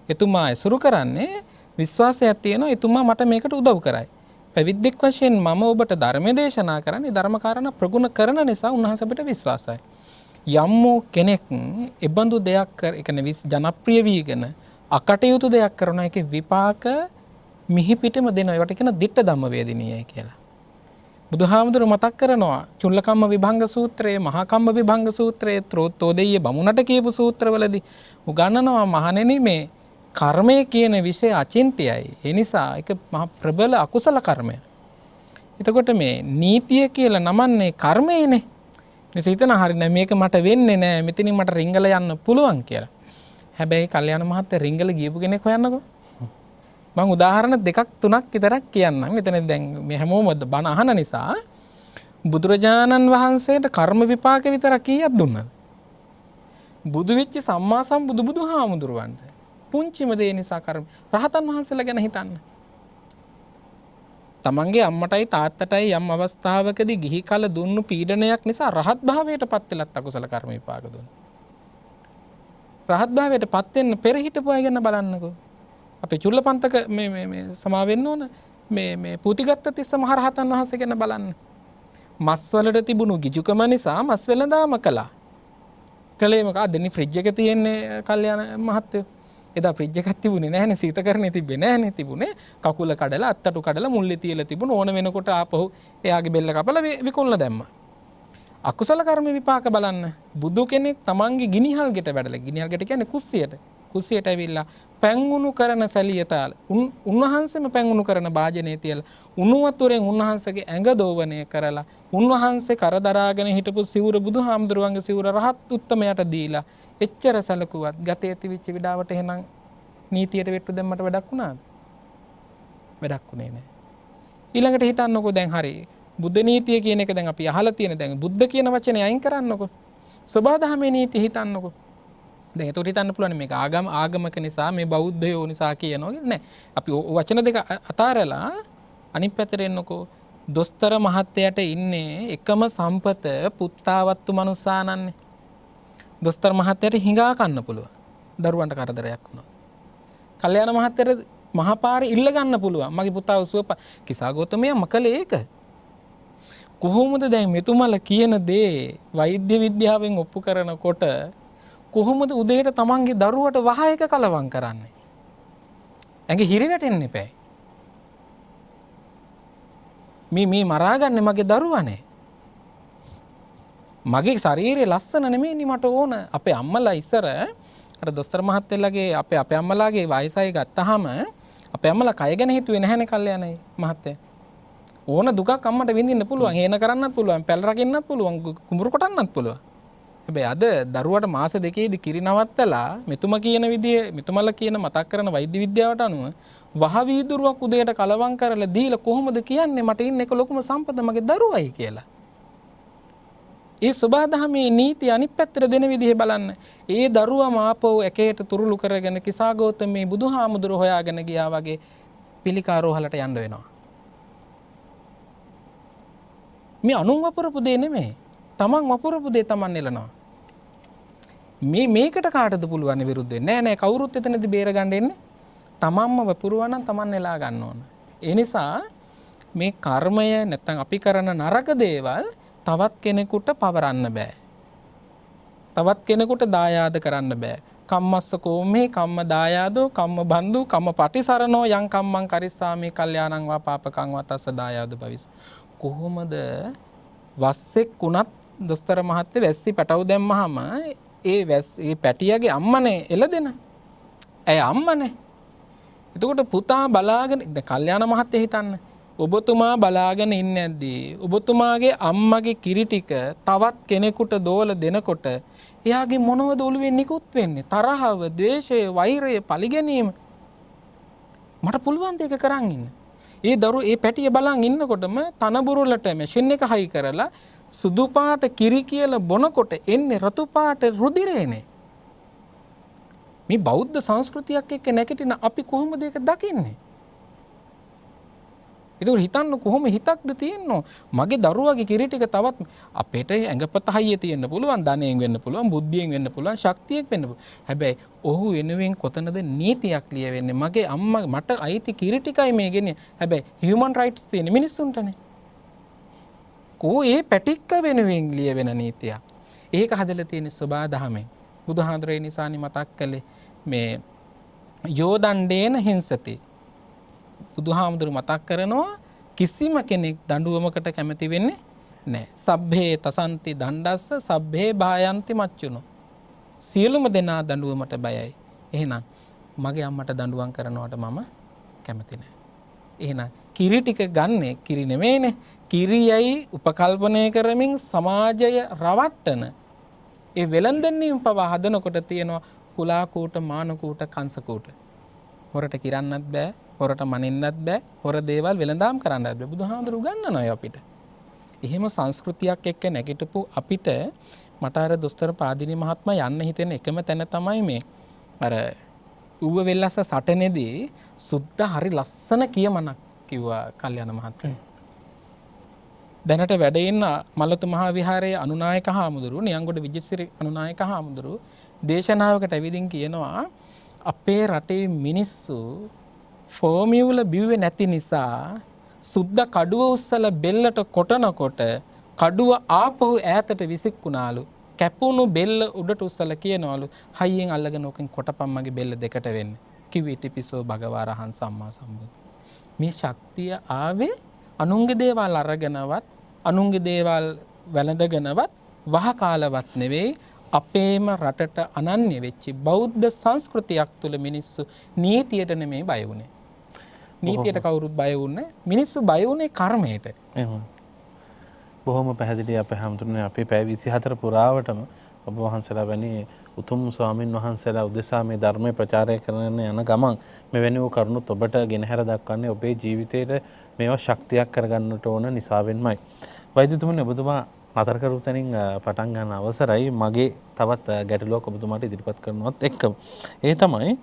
එතුමා ඇසුරු කරන්නේ විශ්වාසයක් තියෙනවා එතුමා මට මේකට උදව් කරයි. පැවිද්දෙක් වශයෙන් මම ඔබට ධර්ම දේශනා කරන්නේ ධර්ම කාරණා ප්‍රගුණ කරන නිසා උන්වහන්සේ අපිට විශ්වාසයි. යම් කෙනෙක් එබඳු දෙයක් ඒ කියන්නේ ජනප්‍රිය වීගෙන අකටයුතු දෙයක් කරන එකේ විපාක මිහි පිටම දෙනවා. ඒවට කියන ditta ධම්ම වේදිනියයි කියලා. බුදුහාමුදුරුවෝ මතක් කරනවා චුල්ලකම්ම විභංග සූත්‍රයේ මහා කම්ම විභංග සූත්‍රයේ ත්‍රෝතෝදෙය බමුණට කියපු සූත්‍රවලදී උගන්වනවා මහණෙනි මේ කර්මය කියන විෂය අචින්තයයි. ඒ නිසා ඒක මහ ප්‍රබල අකුසල කර්මය. එතකොට මේ නීතිය කියලා නමන්නේ කර්මයනේ. නිසා හිතන හරි නෑ මේක මට වෙන්නේ නෑ මෙතනින් මට රිංගල යන්න පුළුවන් කියලා. හැබැයි කල්යාණ මහත්තයා රිංගල ගියපු කෙනෙක් හොයන්නකෝ. මම උදාහරණ දෙකක් තුනක් විතරක් කියන්නම්. මෙතන දැන් මේ හැමෝම බණ අහන නිසා බුදුරජාණන් වහන්සේට කර්ම විපාක විතරක් කීයක් දුන්නා. බුදු වෙච්ච සම්මා සම්බුදු බුදුහාමුදුරුවන්ට පුංචිම දේ නිසා කර්ම රහතන් වහන්සේලා ගැන හිතන්න. තමන්ගේ අම්මටයි තාත්තටයි යම් අවස්ථාවකදී ගිහි කල දුන්නු පීඩනයක් නිසා රහත් භාවයට පත් වෙලත් අකුසල කර්ම විපාක දුන්නා. රහත් භාවයට පත් වෙන්න පෙර හිටපු අය ගැන බලන්නකෝ. අපේ චුල්ලපන්තක මේ සමා වෙන්න ඕන මේ පුතිගත්ත තිස්ස මහ රහතන් වහන්සේ ගැන බලන්න. මස් වලට තිබුණු ගිජුකම නිසා මස් වෙළඳාම කළා. කලේ මොකද දෙනි ෆ්‍රිජ් එක තියෙන්නේ කල්යාණ මහත්තයෝ. එදා ෆ්‍රිජ් එකක් තිබුණේ නැහැනේ සීතකරණේ තිබ්බේ නැහැනේ තිබුණේ කකුල කඩලා අත්තටු කඩලා මුල්ලේ තියලා තිබුණ ඕන වෙනකොට ආපහු එයාගේ බෙල්ල කපලා විකුණලා දැම්මා. අකුසල කර්ම විපාක බලන්න. බුදු කෙනෙක් තමන්ගේ ගිනිහල් ගෙට වැඩලා ගිනිහල් ගෙට කියන්නේ කුස්සියට ඇවිල්ලා පැන්ගුණු කරන සැලියතාල උන්වහන්සේම පැන්ගුණු කරන භාජනයේ තියලා උණු වතුරෙන් උන්වහන්සේගේ ඇඟ දෝවණය කරලා උන්වහන්සේ කරදරාගෙන හිටපු සිවුර බුදුහාමුදුරුවන්ගේ සිවුර රහත් උත්තමයට දීලා එච්චර සැලකුවත් ගතේ තිවිච්ච විඩාවට එහෙනම් නීතියට වෙට්ටු දැම්මට වැඩක් වුණාද? වැඩක් වුණේ නැහැ. ඊළඟට හිතන්නකෝ දැන් හරි බුද්ධ නීතිය කියන එක දැන් අපි අහලා තියෙන දැන් බුද්ධ කියන වචනේ අයින් කරන්නකො. සබාධමේ නීති හිතන්නකො. දැන් ඒතකොට හිතන්න පුළුවන් මේක ආගමක නිසා මේ බෞද්ධයෝ නිසා කියනවා නෑ. අපි වචන දෙක අතාරලා අනිත් පැත්තට එන්නකො. දොස්තර මහත්තයාට ඉන්නේ එකම සම්පත පුත්තාවත්තු මනුස්සානන්නේ. දොස්තර මහත්තයාට හිඟා කන්න පුළුවන්. දරුවන්ට කරදරයක් වුණා. කල්යාණ මහත්තයාට මහපාරේ ඉල්ල ගන්න පුළුවන්. මගේ පුතා උසුව කිසాగෞතමයා මකලේ ඒක. කොහොමද දැන් මෙතුමල කියන දේ වෛද්‍ය විද්‍යාවෙන් ඔප්පු කරනකොට කොහොමද උදේට තමන්ගේ දරුවට වහ එක කලවම් කරන්නේ? ඇඟේ හිරි වැටෙන්න එපා. මේ මරාගන්නේ මගේ දරුවනේ. මගේ ශරීරයේ ලස්සන නෙමෙයිනේ මට ඕන. අපේ අම්මලා ඉස්සර අර දොස්තර මහත්තයලාගේ අපේ අම්මලාගේ වයසයි ගත්තාම අපේ අම්මලා කය ගැන හිතුවේ නැහැනේ කල්යනායි මහත්තයා. ඕන දුකක් අම්මට විඳින්න පුළුවන්. හේන කරන්නත් පුළුවන්. පැල රකින්නත් පුළුවන්. කුඹුරු කොටන්නත් පුළුවන්. හැබැයි අද දරුවට මාස දෙකේදී කිරි නවත්තලා මෙතුමා කියන විදිය මෙතුමලා කියන මතක් කරන වෛද්‍ය විද්‍යාවට අනුව වහ වීදුරුවක් උදේට කලවම් කරලා දීලා කොහොමද කියන්නේ මට ඉන්න එක ලොකුම සම්පත මගේ දරුවයි කියලා. ඒ සබාධමේ නීති අනිත් පැත්තට දෙන විදිහ බලන්න. ඒ දරුවා මාපව එකේට තුරුළු කරගෙන කිසాగෞතමේ බුදුහාමුදුරුවෝ හොයාගෙන ගියා වගේ පිළිකාරෝහලට යන්න වෙනවා. මේ අනුන් වපුරපු දේ නෙමෙයි. තමන් වපුරපු දේ තමන් නෙලනවා. මේකට කාටද පුළුවන් විරුද්ධ වෙන්නේ? නෑ කවුරුත් එතනදී බේර ගන්න එන්නේ. තමන්ම වපුරුවා නම් තමන් නෙලා ගන්න ඕන. ඒ නිසා මේ කර්මය නැත්තම් අපි කරන නරක දේවල් තවත් කෙනෙකුට පවරන්න බෑ. තවත් කෙනෙකුට දායාද කරන්න බෑ. කම්මස්ස කෝමේ කම්ම දායාදෝ කම්ම බන්දු කම්ම පටිසරණෝ යං කම්මං කරිස්සාමි කල්යාණං වා පාපකං වා තස්ස දායාදු භවිස. කොහොමද වස්සෙක් උනත් දොස්තර මහත්තයා වැස්සි පැටව දැම්මහම ඒ පැටියගේ අම්මනේ එළදෙන. ඇයි අම්මනේ? එතකොට පුතා බලාගෙන කල්යාණ මහත්තයා හිතන්න ඔබතුමා බලාගෙන ඉන්නේ නැද්දී ඔබතුමාගේ අම්මගේ කිරි ටික තවත් කෙනෙකුට දෝල දෙනකොට එයාගේ මොනවද ඔළුවෙන් නිකුත් වෙන්නේ? තරහව, ද්වේෂය, වෛරය, පරිගැනීම. මට පුළුවන් දෙයක කරන් ඉන්න. ඒ පැටිය බලන් ඉන්නකොටම තනබුරුලට මැෂින් එක හයි කරලා සුදු පාට කිරි කියලා බොනකොට එන්නේ රතු පාට රුධිරේනේ. මේ බෞද්ධ සංස්කෘතියක් එක්ක නැගිටින අපි කොහොමද ඒක දකින්නේ? ඒක හිතන්න කොහොම හිතක්ද තියෙන්නේ? මගේ දරුවාගේ කිරි ටික තවත් අපේට ඇඟපත හයිය තියෙන්න පුළුවන්, ධනයෙන් වෙන්න පුළුවන්, බුද්ධියෙන් වෙන්න පුළුවන්, ශක්තියක් වෙන්න පුළුවන්. හැබැයි ඔහු වෙනුවෙන් කොතනද නීතියක් ලියවෙන්නේ? මගේ අම්මා මට අයිති කිරි ටිකයි මේ ගෙන්නේ. හැබැයි හියුමන් රයිට්ස් තියෙන මිනිස්සුන්ටනේ. ඒ පැටික්ක වෙනුවෙන් ලියවෙන නීතියක්. ඒක හදලා තියෙන සබාධමෙන්. බුදුහාඳුරේ නිසානි මතක් කළේ මේ යෝදණ්ඩේන හිංසති. බුදුහාමුදුරු මතක් කරනවා කිසිම කෙනෙක් දඬුවමකට කැමති වෙන්නේ නැහැ. සබ්බේ තසන්ති දණ්ඩස්ස සබ්බේ භායන්ති මච්චුනෝ. සියලුම දෙනා දඬුවමට බයයි. එහෙනම් මගේ අම්මට දඬුවම් කරනවට මම කැමති නැහැ. එහෙනම් කිරි ටික ගන්නෙ කිරි නෙමෙයිනේ. කිරියයි උපකල්පනය කරමින් සමාජය රවට්ටන ඒ වෙලඳන්නේ පවා හදනකොට තියෙනවා කුලා කූට මාන කූට කංශ කූට. හොරට කිරන්නත් බෑ, හොරට මනින්නත් බෑ, හොර දේවල් වෙලඳාම් කරන්නත් බෑ. බුදුහාමුදුරු ගන්නනවා අපිට. එහෙම සංස්කෘතියක් එක්ක නැගිටපු අපිට මට අර දොස්තර පාදිනී මහත්මයා යන්න හිතෙන එකම තැන තමයි මේ අර ඌව වෙල්ලස්ස සටනේදී සුද්ධ හරි ලස්සන කියමනක් කිව්වා කල්යාණ මහත්මයා. දැනට වැඩ ඉන්න මල්ලතු මහා විහාරයේ අනුනායක හාමුදුරුවෝ නියංගොඩ විජේසිරි අනුනායක හාමුදුරුවෝ දේශනාවකට ඇවිදින් කියනවා අපේ රටේ මිනිස්සු ෆෝමියුල බිව්වේ නැති නිසා සුද්ද කඩුව උස්සලා බෙල්ලට කොටනකොට කඩුව ආපහු ඈතට විසික්කුණාලු. කැපුණු බෙල්ල උඩට උස්සලා කියනවලු හයියෙන් අල්ලගෙන ඕකෙන් කොටපන් මගේ බෙල්ල දෙකට වෙන්න. කිව්වේ ඉතිපිසෝ භගවරහං සම්මා සම්බුද්ධ. මේ ශක්තිය ආවේ අනුන්ගේ දේවල් අරගෙනවත් අනුන්ගේ දේවල් වැළඳගෙනවත් වහ කාලවත් නෙවෙයි අපේම රටට අනන්‍ය වෙච්ච බෞද්ධ සංස්කෘතියක් තුළ මිනිස්සු නීතියට නෙමෙයි බය වුනේ. නීතියට කවුරුත් බය වුනේ මිනිස්සු බය වුනේ කර්මයට. බොහොම පැහැදිලි අපේ හැමතුනේ අපේ පැය 24 පුරාවටම ඔබ වහන්සේලා වැනි උතුම් ස්වාමින් වහන්සේලා උදෙසා මේ ධර්මය ප්‍රචාරය කරන යන ගමන් මෙවැනි වූ කරුණුත් ඔබට ගෙනහැර දක්වන්නේ ඔබේ ජීවිතයට මේවා ශක්තියක් කරගන්නට ඕන නිසාවෙන්මයි. වෛද්‍යතුමනි ඔබතුමා නතර කරපු තැනින් පටන් ගන්න අවසරයි. මගේ තවත් ගැටලුවක් ඔබතුමාට ඉදිරිපත් කරනවත් එක්කම. ඒ තමයි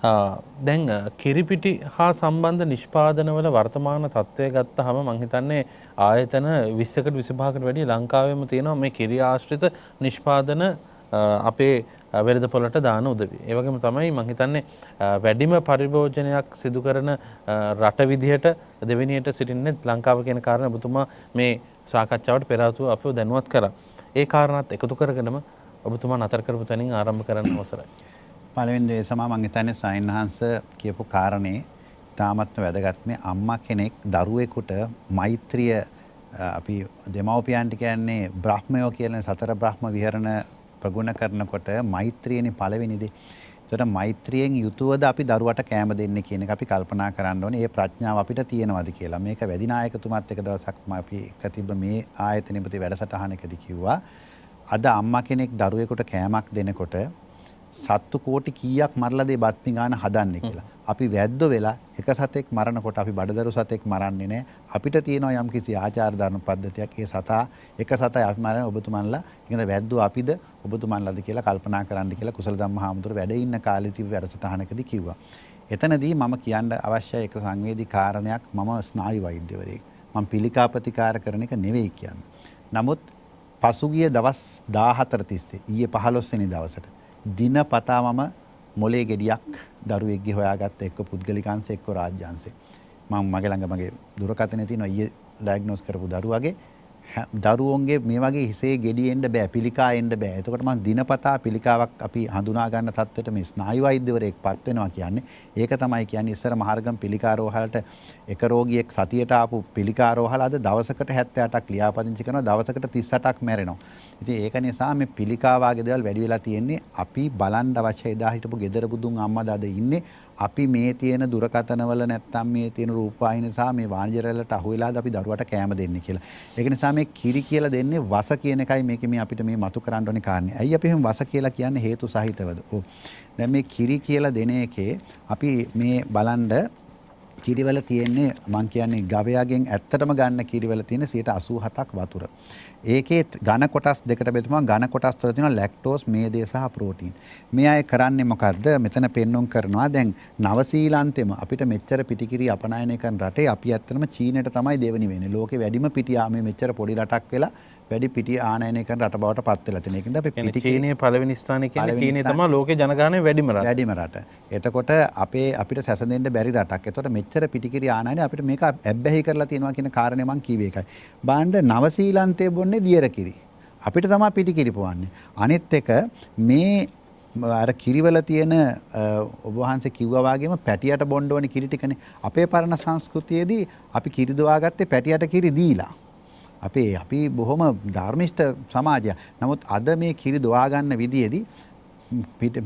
දැන් කිරිපිටි හා සම්බන්ධ නිෂ්පාදනවල වර්තමාන තත්ත්වය ගත්තහම මම හිතන්නේ ආයතන 20කට 25කට වැඩි ලංකාවෙම තියෙනවා මේ කිරි ආශ්‍රිත නිෂ්පාදන අපේ වෙළඳපොළට දාන උදවිය. ඒ වගේම තමයි මම හිතන්නේ වැඩිම පරිභෝජනයක් සිදු කරන රට විදිහට දෙවෙනියට සිටින්නේ ලංකාව කියන කාරණා ඔබතුමා මේ සාකච්ඡාවට පෙර ආතුව අපිව දැනුවත් කරා. ඒ කාරණාත් එකතු කරගෙනම ඔබතුමා නතර කරපු තැනින් ආරම්භ කරන්න අවසරයි. පළවෙනි දේ සමා මම හිතන්නේ සයින්හන්ස කියපු කාරණේ තාමත්ම වැදගත්. මේ අම්මා කෙනෙක් දරුවෙකුට මෛත්‍රිය අපි දෙමව්පියන්ට කියන්නේ බ්‍රහ්මයෝ කියන සතර බ්‍රහ්ම විහරණ ප්‍රගුණ කරනකොට මෛත්‍රියනේ පළවෙනි දේ. ඒකට මෛත්‍රියෙන් යුතුවද අපි දරුවට කැම දෙන්නේ කියන එක අපි කල්පනා කරන්න ඕනේ. ඒ ප්‍රඥාව අපිට තියෙනවද කියලා. මේක වැඩිනායකතුමත් එක දවසක් අපි එක තිබ්බ මේ ආයතනෙ ප්‍රති වැඩසටහනකදී කිව්වා. අද අම්මා කෙනෙක් දරුවෙකුට කෑමක් දෙනකොට සත්තු කෝටි කීයක් මරලා දේ බත් පිඟාන හදන්නේ කියලා. අපි වැද්දෝ වෙලා එක සතෙක් මරනකොට අපි බඩදරු සතෙක් මරන්නේ නැහැ. අපිට තියෙනවා යම්කිසි ආචාර ධර්ම පද්ධතියක්. ඒ සතා එක සතයි අපි මරන ඔබතුමන්ලා ඉගෙන වැද්දෝ අපිද ඔබතුමන්ලාද කියලා කල්පනා කරන්න කියලා කුසල ධම්ම හාමුදුර වැඩ ඉන්න කාලේ තිබ්බ වැඩසටහනකදී කිව්වා. එතනදී මම කියන්න අවශ්‍ය එක සංවේදී කාරණයක් මම ස්නායු වෛද්‍යවරයෙක්. මම පිළිකා ප්‍රතිකාර කරන එක නෙවෙයි කියන්නේ. නමුත් පසුගිය දවස් 14 තිස්සේ ඊයේ 15 වෙනි දවසට දිනපතා මම මොලේ ගෙඩියක් දරුවෙක්ගේ හොයාගත්ත එක්ක පුද්ගලිකාංශ එක්ක රාජ්‍යාංශේ මම මගේ ළඟ මගේ දුරකථනයේ තියෙනවා ඊයේ ඩයග්නෝස් කරපු දරුවගේ දරුවෝන්ගේ මේ වගේ හිසේ ගෙඩි එන්න බෑ පිළිකා එන්න බෑ. එතකොට මම දිනපතා පිළිකාවක් අපි හඳුනා ගන්න තත්ත්වයට මේ ස්නායු වෛද්‍යවරයෙක්පත් වෙනවා කියන්නේ. ඒක තමයි කියන්නේ ඉස්සර මහරගම් පිළිකා රෝහලට එක රෝගියෙක් සතියට ආපු පිළිකා රෝහල අද දවසකට 78ක් ලියාපදිංචි කරනවා දවසකට 38ක් මැරෙනවා. ඉතින් ඒක නිසා මේ පිළිකා වාගේ දේවල් වැඩි වෙලා තියෙන්නේ. අපි බලන්න අවශ්‍ය එදා හිටපු gedara budun අම්මද අද ඉන්නේ අපි මේ තියෙන දුරකථනවල නැත්තම් මේ තියෙන රූපවාහිනිය නිසා මේ වාණිජරලට අහු වෙලාද අපි දරුවට කැම දෙන්නේ කියලා. ඒක නිසා මේ කිරි කියලා දෙන්නේ වස කියන එකයි මේකේ මේ අපිට මේ මතු කරන්න ඕනේ කාරණේ. ඇයි අපි එහෙම වස කියලා කියන්නේ හේතු සහිතවද? ඔව්. දැන් මේ කිරි කියලා දෙන එකේ අපි මේ බලන්න කිරිවල තියෙන්නේ මම කියන්නේ ගවයාගෙන් ඇත්තටම ගන්න කිරිවල තියෙන 87ක් වතුර. ඒකේ ඝන කොටස් දෙකට බෙදුවම ඝන කොටස් වල තියෙනවා ලැක්ටෝස්, මේදේ සහ ප්‍රෝටීන්. මේ අය කරන්නේ මොකද්ද? මෙතන පෙන්වුම් කරනවා දැන් නවසීලන්තෙම අපිට මෙච්චර පිටිකිරි අපනයනය කරන රටේ අපි ඇත්තටම චීනයට තමයි දෙවෙනි වෙන්නේ. ලෝකේ වැඩිම පිටියා මේ මෙච්චර පොඩි රටක් වෙලා වැඩි පිටිය ආනයනය කරන රට බවට පත් වෙලා තියෙන. ඒකෙන්ද අපි චීනයේ පළවෙනි ස්ථානයේ කියන්නේ චීනය තමයි ලෝකේ ජනගහනය වැඩිම රට. වැඩිම රට. එතකොට අපිට සැසඳෙන්න බැරි රටක්. එතකොට මෙච්චර පිටිකිරි ආනයනය අපිට මේක ඇබ්බැහි කරලා තියෙනවා කියන කාරණේ මම කිව්වේ ඒකයි. බාණ්ඩ නවසීලන්තයේ බොන්නේ දියර කිරි. අපිට තමයි පිටිකිරි පොවන්නේ. අනිත් එක මේ අර කිරිවල තියෙන ඔබ වහන්සේ කිව්වා වගේම පැටියට බොන්න ඕනේ කිරි ටිකනේ. අපේ පරණ සංස්කෘතියේදී අපි කිරි දවාගත්තේ පැටියට කිරි දීලා. අපි බොහොම ධර්මිෂ්ඨ සමාජයක්. නමුත් අද මේ කිරි දොවා ගන්න විදියේදී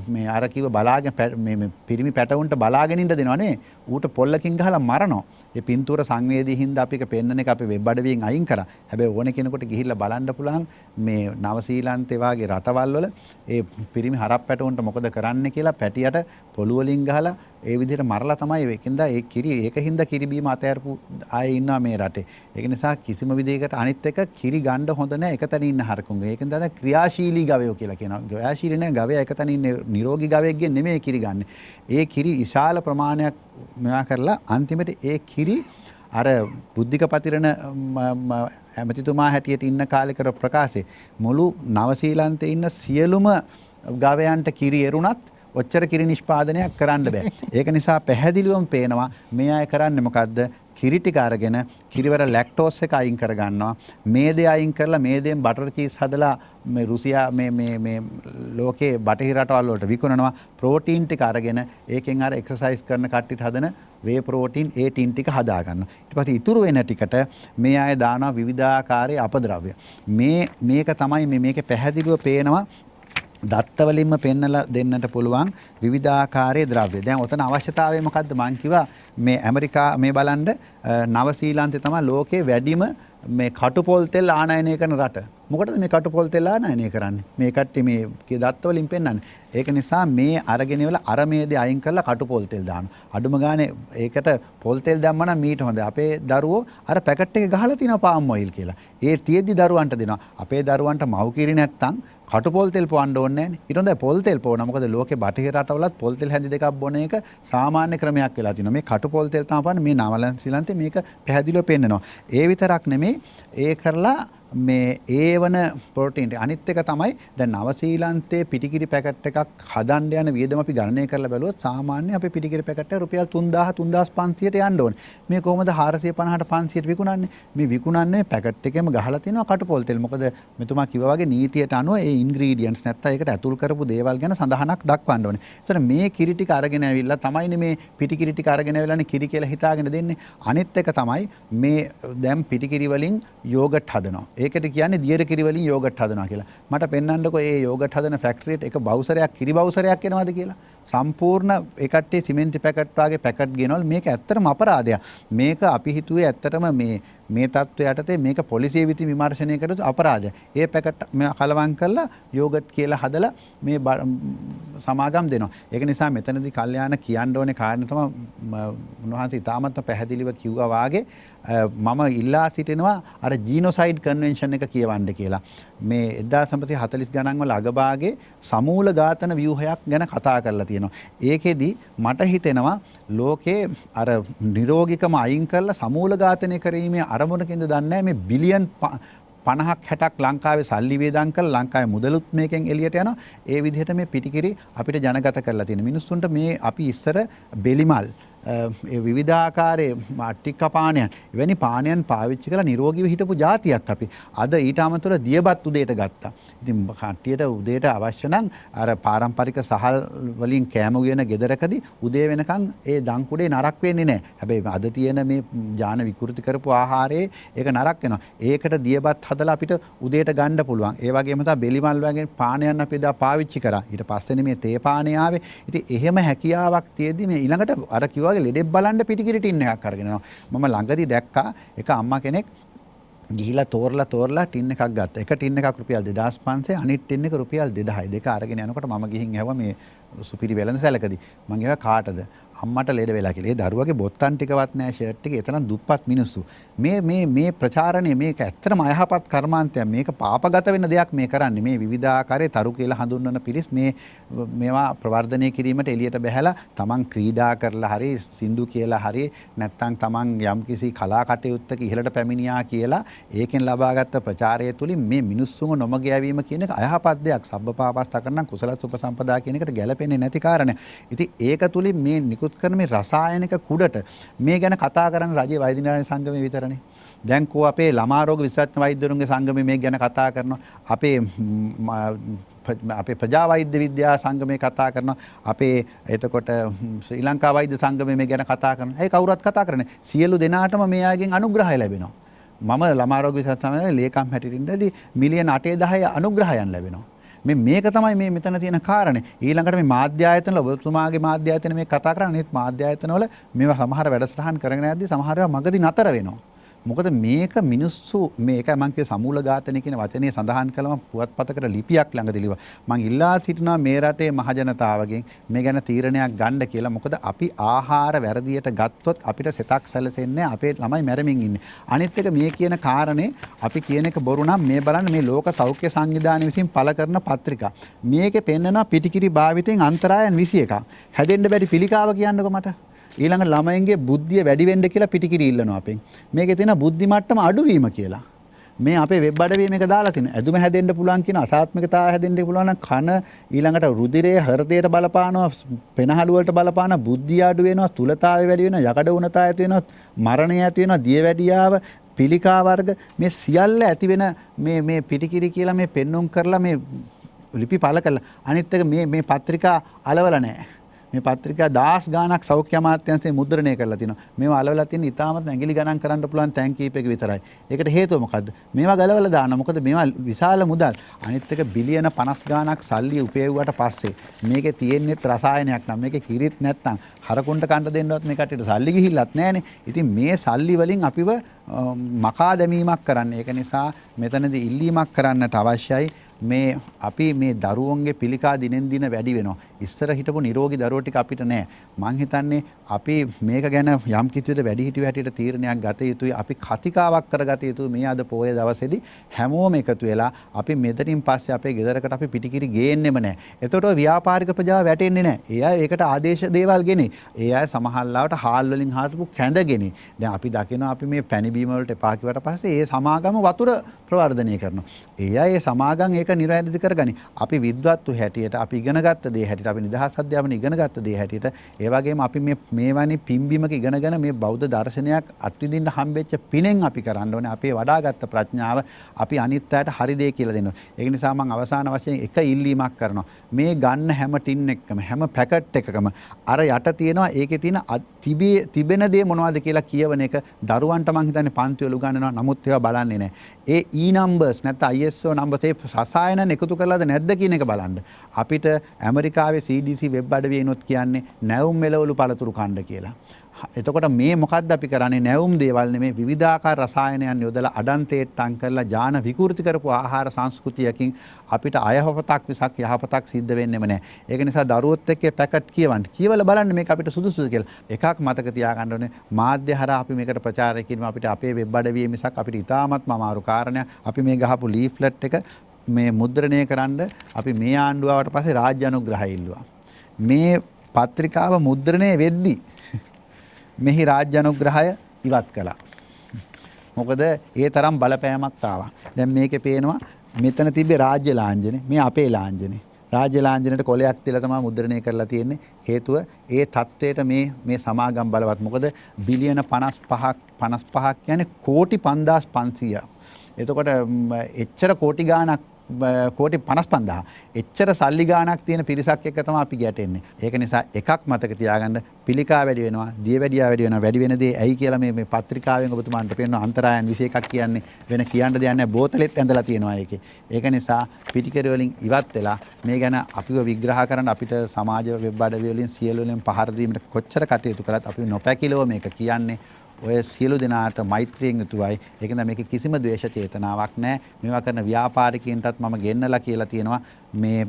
මේ අර කිව්ව බලාගෙන මේ පිරිමි පැටවුන්ට බලාගෙන ඉන්න දෙනවනේ. ඌට පොල්ලකින් ගහලා මරනවා. ඒ පින්තූර සංවේදී හින්දා අපි එක පෙන්නන එක අපි වෙබ් අඩවියෙන් අයින් කරා. හැබැයි ඕනේ කෙනෙකුට ගිහිල්ලා බලන්න පුළුවන් මේ නවසීලන්තේ වාගේ රටවල් වල ඒ පිරිමි හරක් පැටවුන්ට මොකද කරන්න කියලා පැටියට පොළු වලින් ගහලා ඒ විදිහට මරලා තමයි ඒකින්ද ඒ කිරි ඒකින්ද කිරි බීම අතෑරපු අය ඉන්නවා මේ රටේ. ඒක නිසා කිසිම විදිහකට අනිත් එක කිරි ගන්න හොඳ නැහැ එකතන ඉන්න හරකුන්ගේ. ඒකින්ද අද ක්‍රියාශීලී ගවයෝ කියලා කියනවා. ක්‍රියාශීලී නැහැ ගවයා එකතන ඉන්නේ නිරෝගී ගවයෙක්ගෙන් නෙමෙයි කිරි ගන්න. ඒ කිරි විශාල ප්‍රමාණයක් මෙයා කරලා අන්තිමට ඒ කිරි අර බුද්ධික පතිරණ ඇමතිතුමා හැටියට ඉන්න කාලේ කර ප්‍රකාශේ මුළු නවසීලන්තේ ඉන්න සියලුම ගවයන්ට කිරි එරුණත් ඔච්චර කිරි නිෂ්පාදනයක් කරන්න බෑ. ඒක නිසා පැහැදිලිවම පේනවා මේ අය කරන්නේ මොකද්ද? කිරි ටික අරගෙන කිරිවල ලැක්ටෝස් එක අයින් කර ගන්නවා. මේදේ අයින් කරලා මේදෙන් බටර් චීස් හදලා මේ රුසියා මේ ලෝකේ බටහිර රටවල් වලට විකුණනවා. ප්‍රෝටීන් ටික අරගෙන ඒකෙන් අර එක්සර්සයිස් කරන කට්ටියට හදන වේ ප්‍රෝටීන් ඒ ටින් ටික හදා ගන්නවා. ඊට පස්සේ ඉතුරු වෙන ටිකට මේ අය දානවා විවිධාකාරයේ අපද්‍රව්‍ය. මේක තමයි මේකේ පැහැදිලිව පේනවා දත්ත වලින්ම පෙන්නලා දෙන්නට පුළුවන් විවිධාකාරයේ ද්‍රව්‍ය. දැන් ඔතන අවශ්‍යතාවය මොකද්ද? මං කිව්වා මේ ඇමරිකා මේ බලන්න නවසීලන්තේ තමයි ලෝකේ වැඩිම මේ කටුපොල් තෙල් ආනයනය කරන රට. මොකටද මේ කටුපොල් තෙල් ආනයනය කරන්නේ? මේ කට්ටිය මේ දත්ත වලින් පෙන්වන්නේ. ඒක නිසා මේ අරගෙන ඉවල අර මේදේ අයින් කරලා කටුපොල් තෙල් දානවා. අඩුම ගානේ ඒකට පොල් තෙල් දැම්ම නම් මීට හොඳයි. අපේ දරුවෝ අර පැකට් එකේ ගහලා තිනවා පාම් ඔයිල් කියලා. ඒ තියෙද්දි දරුවන්ට දෙනවා. අපේ දරුවන්ට මව් කිරි නැත්තම් කටුපොල් තෙල් පොවන්න ඕනේ නැහැ නේ. ඊට හොඳයි පොල් තෙල් පොවනවා. මොකද ලෝකේ බටහිර රටවලත් පොල් තෙල් හැඳි දෙකක් බොන එක සාමාන්‍ය ක්‍රමයක් වෙලා තිනවා. මේ කටුපොල් තෙල් තමයි මේ නවලන් ශ්‍රීලන්තේ මේක පැහැදිලිව පෙන්නනවා. ඒ විතරක් නෙමෙයි ඒ කරලා මේ ඒවන ප්‍රෝටීන් අනිත් එක තමයි දැන් නවසීලන්තේ පිටිකිරි පැකට් එකක් හදන්න යන වියදම අපි ගණනය කරලා බැලුවොත් සාමාන්‍ය අපේ පිටිකිරි පැකට් එක රුපියල් 3000 3500ට යන්න ඕනේ. මේ කොහොමද 450ට 500ට විකුණන්නේ? මේ විකුණන්නේ පැකට් එකේම ගහලා තියෙනවා කටුපොල් තෙල්. මොකද මෙතුමා කිව්වා වගේ නීතියට අනුව ඒ ඉන්ග්‍රීඩියන්ට්ස් නැත්නම් ඒකට ඇතුල් කරපු දේවල් ගැන සඳහනක් දක්වන්න ඕනේ. ඒතර මේ කිරි ටික අරගෙන ඇවිල්ලා තමයිනේ මේ පිටිකිරි ටික අරගෙන ඇවිල්ලානේ කිරි කියලා හිතාගෙන දෙන්නේ. අනිත් එක තමයි මේ දැන් පිටිකිරි වලින් යෝගට් හදනවා. ඒකට කියන්නේ දියර කිරි වලින් යෝගට් හදනවා කියලා. මට පෙන්වන්නකෝ ඒ යෝගට් හදන ෆැක්ටරියට එක බවුසරයක් කිරි බවුසරයක් එනවද කියලා. සම්පූර්ණ ඒ කට්ටිය සිමෙන්ති පැකට් වගේ පැකට් ගෙනවල මේක ඇත්තටම අපරාධයක්. මේක අපි හිතුවේ ඇත්තටම මේ තත්ත්වය යටතේ මේක පොලිසිය විසින් විමර්ශනය කරොත් අපරාධයක්. ඒ පැකට් මේ කලවම් කරලා යෝගට් කියලා හදලා මේ සමාගම් දෙනවා. ඒක නිසා මෙතනදී කල්යාණ කියන්න ඕනේ කාරණේ තමයි උන්වහන්සේ ඉතාමත් පැහැදිලිව කිව්වා වාගේ මම ඉල්ලා සිටිනවා අර ජීනොසයිඩ් කන්වෙන්ෂන් එක කියවන්න කියලා. මේ 1940 ගණන් වල අගභාගයේ සමූල ඝාතන ව්‍යුහයක් ගැන කතා කරලා තියෙනවා. ඒකෙදි මට හිතෙනවා ලෝකේ අර නිරෝගිකම අයින් කරලා සමූල ඝාතනය කිරීමේ අරමුණකින්ද දන්නේ මේ බිලියන් 50ක් 60ක් ලංකාවේ සල්ලි වේදම් කරලා ලංකාවේ මුදලුත් මේකෙන් එළියට යනවා. ඒ විදිහට මේ පිටිකිරි අපිට ජනගත කරලා තියෙන මිනිස්සුන්ට මේ අපි ඉස්සර බෙලිමල් ඒ විවිධාකාරයේ ටික්ක පානයන් එවැනි පානයන් පාවිච්චි කරලා නිරෝගීව හිටපු જાතියක් අපි. අද ඊට අමතරව දියබත් උදේට ගත්තා. ඉතින් කට්ටියට උදේට අවශ්‍ය නම් අර පාරම්පරික සහල් වලින් කෑම උයන ගෙදරකදී උදේ වෙනකන් ඒ දංකුඩේ නරක් වෙන්නේ නැහැ. හැබැයි අද තියෙන මේ ජාන විකෘති කරපු ආහාරයේ ඒක නරක් වෙනවා. ඒකට දියබත් හදලා අපිට උදේට ගන්න පුළුවන්. ඒ වගේම තමයි බෙලිමල් වගේ පානයන් අපි එදා පාවිච්චි කරා. ඊට පස්සේ මේ තේ පානේ ආවේ. ඉතින් එහෙම හැකියාවක් තියෙද්දි මේ ඊළඟට අර කිව්වා ලෙඩෙක් බලන්න පිටිකිරි ටින් එකක් අරගෙන යනවා. මම ළඟදී දැක්කා එක අම්මා කෙනෙක් ගිහිලා තෝරලා ටින් එකක් ගත්තා. එක ටින් එකක් රුපියල් 2500 අනිත් ටින් එක රුපියල් 2000. දෙක අරගෙන යනකොට මම ගිහින් ඇහුවා මේ සුපිරි වෙළඳ සැලකදී. මං ඒවා කාටද? අම්මට ලෙඩ වෙලා කියලා. ඒ දරුවගේ බොත්තම් ටිකවත් නැහැ ෂර්ට් එකේ. එතන දුප්පත් මිනිස්සු. මේ ප්‍රචාරණය මේක ඇත්තටම අයහපත් කර්මාන්තයක්. මේක පාපගත වෙන දෙයක් මේ කරන්නේ. මේ විවිධාකාරයේ තරු කියලා හඳුන්වන පිරිස් මේවා ප්‍රවර්ධනය කිරීමට එළියට බැහැලා තමන් ක්‍රීඩා කරලා හරි සින්දු කියලා හරි නැත්නම් තමන් යම්කිසි කලා කටයුත්තක ඉහළට පැමිණියා කියලා ඒකෙන් ලබාගත් ප්‍රචාරය තුලින් මේ මිනිස්සුන්ව නොමග යැවීම කියන එක අයහපත් දෙයක්. සබ්බපාපස්ථකරණං කුසලස් උපසම්පදා කියන එකට ගැලපෙන්නේ නැති කාරණයක්. ඉතින් ඒක තුලින් මේ නිකුත් කරන මේ රසායනික කුඩට මේ ගැන කතා කරන රජයේ වෛද්‍ය නිලධාරී සංගමයේ විතරනේ. දැන් කෝ අපේ ළමා රෝග විශේෂඥ වෛද්‍යවරුන්ගේ සංගමයේ මේ ගැන කතා කරනවා. අපේ ප්‍රජා වෛද්‍ය විද්‍යා සංගමයේ කතා කරනවා. අපේ එතකොට ශ්‍රී ලංකා වෛද්‍ය සංගමයේ මේ ගැන කතා කරනවා. ඒ කවුරුත් කතා කරන්නේ. සියලු දෙනාටම මේ අයගෙන් අනුග්‍රහය ලැබෙනවා. මම ළමා රෝග විශේෂඥ ලේකම් හැටියට ඉඳදී මිලියන 8-10 අනුග්‍රහයන් ලැබෙනවා. මේක තමයි මේ මෙතන තියෙන කාරණේ. ඊළඟට මේ මාධ්‍ය ආයතන වල ඔබතුමාගේ මාධ්‍ය ආයතන මේ කතා කරන්නේ අනිත් මාධ්‍ය ආයතන වල මේවා සමහර වැඩසටහන් කරගෙන යද්දී සමහර ඒවා මගදී නතර වෙනවා. මොකද මේක මිනිස්සු මේක මම කිය සමූල ඝාතනය කියන වචනේ සඳහන් කළම පුවත්පතකට ලිපියක් ළඟදී ලිව්වා. මම ඉල්ලා සිටිනවා මේ රටේ මහජනතාවගෙන් මේ ගැන තීරණයක් ගන්න කියලා. මොකද අපි ආහාර වැරදියට ගත්තොත් අපිට සෙතක් සැලසෙන්නේ අපේ ළමයි මැරෙමින් ඉන්නේ. අනිත් එක මේ කියන කාරණේ අපි කියන එක බොරු නම් මේ බලන්න මේ ලෝක සෞඛ්‍ය සංවිධානය විසින් පළ කරන පත්‍රිකා. මේකේ පෙන්නනවා පිටිකිරි භාවිතයෙන් අන්තරායන් 21ක්. හැදෙන්න බැරි පිළිකාව කියන්නකෝ මට. ඊළඟ ළමයින්ගේ බුද්ධිය වැඩි වෙන්න කියලා පිටිකිරි ඉල්ලනවා අපෙන්. මේකේ තියෙන බුද්ධි මට්ටම අඩුවීම කියලා. මේ අපේ වෙබ් අඩවියේ මේක දාලා තිනවා. ඇදුම හැදෙන්න පුළුවන් කියන අසාත්මිකතාව හැදෙන්න පුළුවන් නම් කන ඊළඟට රුධිරයේ හෘදයට බලපානවා, පෙනහළු වලට බලපාන බුද්ධිය අඩු වෙනවා, ස්ථූලතාවය වැඩි වෙනවා, යකඩ උණතාවය ඇති වෙනවා, මරණය ඇති වෙනවා, දියවැඩියාව, පිළිකා වර්ග මේ සියල්ල ඇති වෙන මේ පිටිකිරි කියලා මේ පෙන්눔 කරලා මේ ලිපි පළ කළා. අනිත් එක මේ පත්‍රිකා අලවල නැහැ. මේ පත්‍රිකා 10 ගාණක් සෞඛ්‍ය අමාත්‍යාංශයේ මුද්‍රණය කරලා තිනවා. මේවා අලවලා තියෙන ඉතාමත් ඇඟිලි ගණන් කරන්න පුළුවන් තැන් කීපයක විතරයි. ඒකට හේතුව මොකද්ද? මේවා ගලවලා දාන්න. මොකද මේවා විශාල මුදල්. අනිත් එක බිලියන 50 ගාණක් සල්ලි උපයවුවට පස්සේ මේකේ තියෙන්නේ රසායනයක් නම් මේකේ කිරිත් නැත්තම් හරකුන්ට කන්න දෙන්නවත් මේ කට්ටියට සල්ලි ගිහිල්ලත් නැහනේ. ඉතින් මේ සල්ලි වලින් අපිව මකා දැමීමක් කරන්න. ඒක නිසා මෙතනදී ඉල්ලීමක් කරන්නට අවශ්‍යයි. මේ අපි මේ දරුවන්ගේ පිළිකා දිනෙන් දින වැඩි වෙනවා. ඉස්සර හිටපු නිරෝගී දරුවෝ ටික අපිට නැහැ. මං හිතන්නේ අපි මේක ගැන යම් කිසිද වැඩි හිටියෝ හැටියට තීරණයක් ගත යුතුයි. අපි කතිකාවක් කරගත යුතුයි මේ අද පොය දවසේදී හැමෝම එකතු වෙලා අපි මෙතනින් පස්සේ අපේ ගෙදරකට අපි පිටිකිරි ගේන්නෙම නැහැ. එතකොට ව්‍යාපාරික ප්‍රජාව වැටෙන්නේ නැහැ. ඒ අය ඒකට ආදේශ දේවල් ගෙනේ. ඒ අය සමහරවිට හාල් වලින් හාතපු කැඳගෙන. දැන් අපි දකිනවා අපි මේ පැණි බීම වලට එපා කිව්වට පස්සේ ඒ සමාගම වතුර ප්‍රවර්ධනය කරනවා. ඒ අය ඒ සමාගම් ඒක නිර්වැරදි කරගනි. අපි විද්වත්තු හැටියට අපි ඉගෙනගත්ත දේ හැටියට අපි නිදහස් අධ්‍යාපනය ඉගෙනගත්ත දේ හැටියට ඒ වගේම අපි මේවැනි පිම්බීමක ඉගෙනගෙන මේ බෞද්ධ දර්ශනයක් අත්විඳින්න හම්බෙච්ච පිනෙන් අපි කරන්න ඕනේ. අපේ වඩාගත්ත ප්‍රඥාව අපි අනිත් අයට හරි දේ කියලා දෙනවා. ඒක නිසා මම අවසාන වශයෙන් එක ඉල්ලීමක් කරනවා. මේ ගන්න හැම ටින් එකකම හැම පැකට් එකකම අර යට තියෙනවා ඒකේ තියෙන තිබෙන දේ මොනවද කියලා කියවන එක දරුවන්ට මං හිතන්නේ පන්ති වල උගන්වනවා. නමුත් ඒවා බලන්නේ නැහැ. ඒ E numbers නැත්නම් ISO numbers ඒ රසායන එකතු කරලාද නැද්ද කියන එක බලන්න. අපිට ඇමරිකාවේ CDC වෙබ් අඩවියනොත් කියන්නේ නැවුම් මෙලවලු පළතුරු කණ්ඩ කියලා. එතකොට මේ මොකද්ද අපි කරන්නේ? නැවුම් දේවල් නෙමේ විවිධාකාර රසායනයන් යොදලා අඩන්තේට්ටම් කරලා ජාන විකෘති කරපු ආහාර සංස්කෘතියකින් අපිට අයහපතක් මිසක් යහපතක් සිද්ධ වෙන්නෙම නැහැ. ඒක නිසා දරුවොත් එක්ක පැකට් කියවන්න. කියවලා බලන්න මේක අපිට සුදුසුද කියලා. එකක් මතක තියාගන්න ඕනේ මාධ්‍ය හරහා අපි මේකට ප්‍රචාරය කිරීම අපිට අපේ වෙබ් අඩවියේ මිසක් අපිට ඉතාමත්ම අමාරු කාරණයක්. අපි මේ ගහපු ලීෆ්ලට් එක මේ මුද්‍රණය කරන්න අපි මේ ආණ්ඩුවට පස්සේ රාජ්‍ය අනුග්‍රහය ඉල්ලුවා. මේ පත්‍රිකාව මුද්‍රණය වෙද්දී මෙහි රාජ්‍ය අනුග්‍රහය ඉවත් කළා. මොකද ඒ තරම් බලපෑමක් ආවා. දැන් මේකේ පේනවා මෙතන තිබ්බේ රාජ්‍ය ලාංඡනේ. මේ අපේ ලාංඡනේ. රාජ්‍ය ලාංඡනයට කොලයක් තියලා තමයි මුද්‍රණය කරලා තියෙන්නේ. හේතුව ඒ තත්වයට මේ සමාගම් බලවත්. මොකද බිලියන 55ක් කියන්නේ කෝටි 5500. එතකොට එච්චර කෝටි ගාණක් කෝටි 55000 එච්චර සල්ලි ගාණක් තියෙන පිරිසක් එක්ක තමයි අපි ගැටෙන්නේ. ඒක නිසා එකක් මතක තියාගන්න පිළිකා වැඩි වෙනවා, දියවැඩියා වැඩි වෙනවා. වැඩි වෙන දේ ඇයි කියලා මේ පත්‍රිකාවෙන් ඔබතුමාන්ට පේනවා අන්තරායන් 21ක් කියන්නේ වෙන කියන්න දෙයක් නැහැ. බෝතලෙත් ඇඳලා තියෙනවා ඒකේ. ඒක නිසා පිටිකර වලින් ඉවත් වෙලා මේ ගැන අපිව විග්‍රහ කරන්න අපිට සමාජ වෙබ් අඩවි වලින් සියලු වලින් පහර දීමට කොච්චර කටයුතු කළත් අපි නොපැකිලව මේක කියන්නේ ඔය සියලු දෙනාට මෛත්‍රියෙන් යුතුවයි. ඒක නිසා මේක කිසිම ද්වේෂ චේතනාවක් නැහැ. මේවා කරන ව්‍යාපාරිකයන්ටත් මම ගෙන්නලා කියලා තියෙනවා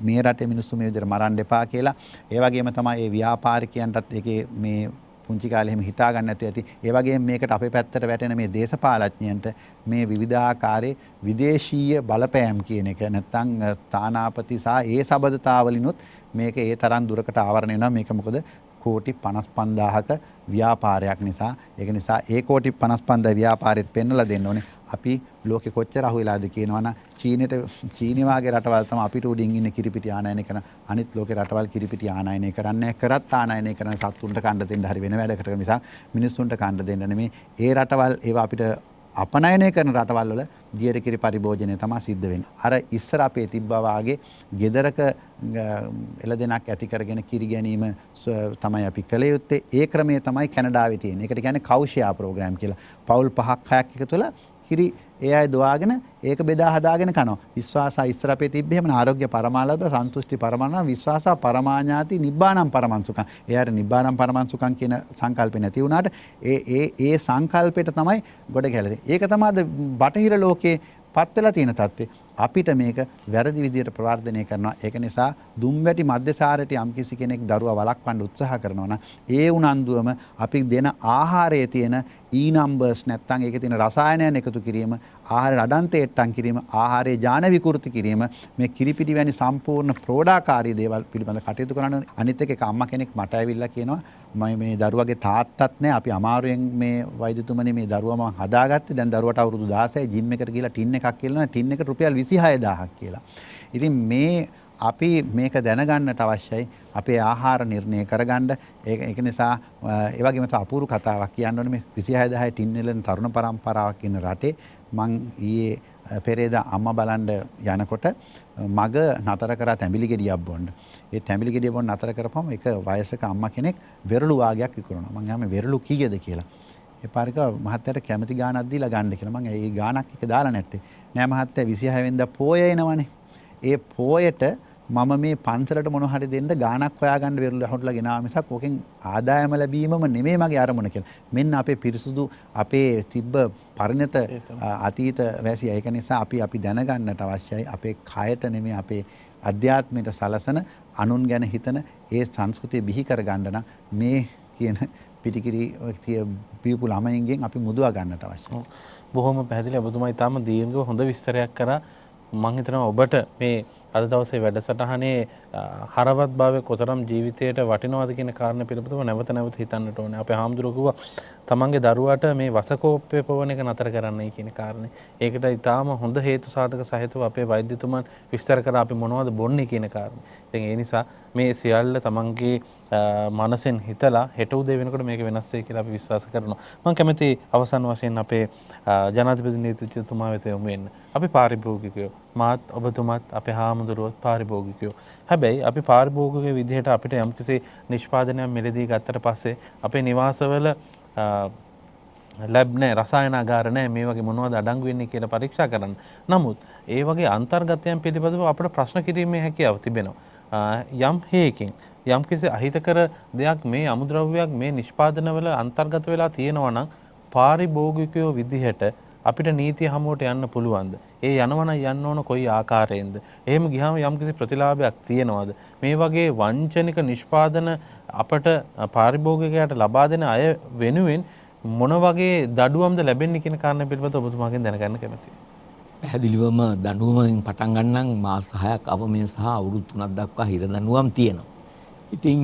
මේ රටේ මිනිස්සු මේ විදිහට මරන්න එපා කියලා. ඒ වගේම තමයි මේ ව්‍යාපාරිකයන්ටත් ඒකේ මේ පුංචි කාලේ එහෙම හිතා ගන්න නැතුව ඇති. ඒ වගේම මේකට අපේ පැත්තට වැටෙන මේ දේශපාලඥයන්ට මේ විවිධාකාරයේ විදේශීය බලපෑම් කියන එක නැත්තම් තානාපති සහ ඒ සබඳතාවලිනුත් මේක ඒ තරම් දුරකට ආවරණය වෙනවා. මේක මොකද කෝටි 55000ක ව්‍යාපාරයක් නිසා. ඒක නිසා ඒ කෝටි 55000 ව්‍යාපාරෙත් පෙන්නලා දෙන්න ඕනේ. අපි ලෝකෙ කොච්චර අහුවෙලාද කියනවනම් චීනෙ වාගේ රටවල් තමයි අපිට උඩින් ඉන්න කිරිපිටි ආනයනය කරන අනිත් ලෝකේ රටවල් කිරිපිටි ආනයනය කරන්නේ කරත් ආනයනය කරන සත්තුන්ට කන්න දෙන්න හරි වෙන වැඩකට මිසක් මිනිස්සුන්ට කන්න දෙන්න නෙමෙයි. ඒ රටවල් ඒවා අපිට අපනයනය කරන රටවල් වල දියර කිරි පරිභෝජනය තමයි සිද්ධ වෙන්නේ. අර ඉස්සර අපේ තිබ්බා වාගේ ගෙදරක එළදෙනක් ඇති කරගෙන කිරි ගැනීම තමයි අපි කළ යුත්තේ. ඒ ක්‍රමය තමයි කැනඩාවේ තියෙන්නේ. ඒකට කියන්නේ කෞෂයා ප්‍රෝග්‍රෑම් කියලා. පවුල් 5ක් 6ක් එකතු වෙලා කිරි ඒ අය දොවාගෙන ඒක බෙදා හදාගෙන කනවා. විශ්වාසා ඉස්සර අපේ තිබ්බේ එහෙම ආරෝග්‍ය පරමාලබ්ධ සන්තුෂ්ටි පරමාන විශ්වාසා පරමාඥාති නිබ්බානම් පරමංසුකම්. එයාට නිබ්බානම් පරමංසුකම් කියන සංකල්පේ නැති වුණාට ඒ සංකල්පයට තමයි ගොඩ ගැලෙන්නේ. ඒක තමයි බටහිර ලෝකේ පත් වෙලා තියෙන තත්ත්වය. අපිට මේක වැරදි විදියට ප්‍රවර්ධනය කරනවා. ඒක නිසා දුම්වැටි මධ්‍යසාරයට යම්කිසි කෙනෙක් දරුවා වළක්වන්න උත්සාහ කරනවා නම් ඒ උනන්දුවම අපි දෙන ආහාරයේ තියෙන E numbers නැත්නම් ඒකේ තියෙන රසායනයන් එකතු කිරීම, ආහාර අඩන්තේට්ටම් කිරීම, ආහාරයේ ජාන විකෘති කිරීම මේ කිරිපිටි වැනි සම්පූර්ණ ප්‍රෝඩාකාරී දේවල් පිළිබඳ කටයුතු කරන්න ඕනේ. අනිත් එක අම්මා කෙනෙක් මට ඇවිල්ලා කියනවා මම මේ දරුවගේ තාත්තත් නැහැ. අපි අමාරුවෙන් මේ වෛද්‍යතුමනි මේ දරුවා මම හදාගත්තේ. දැන් දරුවට අවුරුදු 16යි ජිම් එකට ගිහලා ටින් එකක් කියනවා. ටින් එකට රුපියල් 26000ක් කියලා. ඉතින් මේ අපි මේක දැනගන්නට අවශ්‍යයි. අපේ ආහාර නිර්ණය කරගන්න. ඒක නිසා ඒ වගේම අපූර්ව කතාවක් කියන්න ඕනේ මේ 26000 ටින් වලින් තරුණ පරම්පරාවක් ඉන්න රටේ මං ඊයේ පෙරේදා අම්මා බලන්න යනකොට මග නතර කරා තැඹිලි ගෙඩියක් බොන්න. ඒ තැඹිලි ගෙඩිය බොන්න නතර කරපුවම එක වයසක අම්මා කෙනෙක් වෙරළු වාගයක් විකුණනවා. මං අහන්නේ වෙරළු කීයද කියලා. ඒ පාරික මහත්තයාට කැමති ගාණක් දීලා ගන්න කියලා. මං ඒ ගාණක් එක දාලා නැත්තේ. නෑ මහත්තයා 26 වෙනිදා පෝය එනවනේ. ඒ පෝයට මම මේ පන්සලට මොන හරි දෙන්න ගාණක් හොයාගන්න වෙරළු හොටලා ගෙනාවා මිසක් ඕකෙන් ආදායම ලැබීමම නෙමෙයි මගේ අරමුණ කියලා. මෙන්න අපේ පිරිසුදු අපේ තිබ්බ පරිණත අතීත වැසිය. ඒක නිසා අපි දැනගන්නට අවශ්‍යයි අපේ කයට නෙමෙයි අපේ අධ්‍යාත්මයට සලසන අනුන් ගැන හිතන ඒ සංස්කෘතිය බිහි කරගන්න නම් මේ කියන පිටිකිරි බීපු ළමයින්ගෙන් අපි මුදවා ගන්නට අවශ්‍යයි. බොහොම පැහැදිලි. ඔබතුමා ඊටාම දීර්ඝව හොඳ විස්තරයක් කරා. මම හිතනවා ඔබට මේ අද දවසේ වැඩසටහනේ හරවත් භාවය කොතරම් ජීවිතයට වටිනවද කියන කාරණේ පිළිබඳව නැවත නැවත හිතන්නට ඕනේ. අපේ හාමුදුරුවෝ කිව්වා තමන්ගේ දරුවාට මේ වසකෝප්පය පොවන එක නතර කරන්නයි කියන කාරණේ. ඒකට ඊටාම හොඳ හේතු සාධක සහිතව අපේ වෛද්‍යතුමන් විස්තර කරා අපි මොනවද බොන්නේ කියන කාරණේ. ඉතින් ඒ නිසා මේ සියල්ල තමන්ගේ මනසෙන් හිතලා හෙට උදේ වෙනකොට මේක වෙනස් වෙයි කියලා අපි විශ්වාස කරනවා. මම කැමති අවසන් වශයෙන් අපේ ජනාධිපති නීතිඥතුමා වෙත යොමු වෙන්න. අපි පාරිභෝගිකයෝ මාත් ඔබතුමාත් අපේ හාමුදුරුවෝත් පාරිභෝගිකයෝ. හැබැයි අපි පාරිභෝගික විදිහට අපිට යම්කිසි නිෂ්පාදනයක් මිලදී ගත්තට පස්සේ අපේ නිවාසවල ලැබ් නැහැ, රසායනාගාර නැහැ, මේ වගේ මොනවද අඩංගු වෙන්නේ කියලා පරීක්ෂා කරන්න. නමුත් ඒ වගේ අන්තර්ගතයන් පිළිබඳව අපිට ප්‍රශ්න කිරීමේ හැකියාව තිබෙනවා. යම් හේකින් යම්කිසි අහිතකර දෙයක් මේ අමුද්‍රව්‍යයක් මේ නිෂ්පාදනවල අන්තර්ගත වෙලා තියෙනවා නම් පාරිභෝගිකයෝ විදිහට අපිට නීතිය හමුවට යන්න පුළුවන්ද? ඒ යනවනම් යන්න ඕන කොයි ආකාරයෙන්ද? එහෙම ගියාම යම්කිසි ප්‍රතිලාභයක් තියෙනවද? මේ වගේ වංචනික නිෂ්පාදන අපට පාරිභෝගිකයාට ලබා දෙන අය වෙනුවෙන් මොන වගේ දඩුවම්ද ලැබෙන්නේ කියන කාරණා පිළිබඳව ඔබතුමාගෙන් දැනගන්න කැමතියි. පැහැදිලිවම දඬුවමෙන් පටන් ගන්නම් මාස 6ක් අවමය සහ අවුරුදු 3ක් දක්වා හිර දඬුවම් තියෙනවා. ඉතින්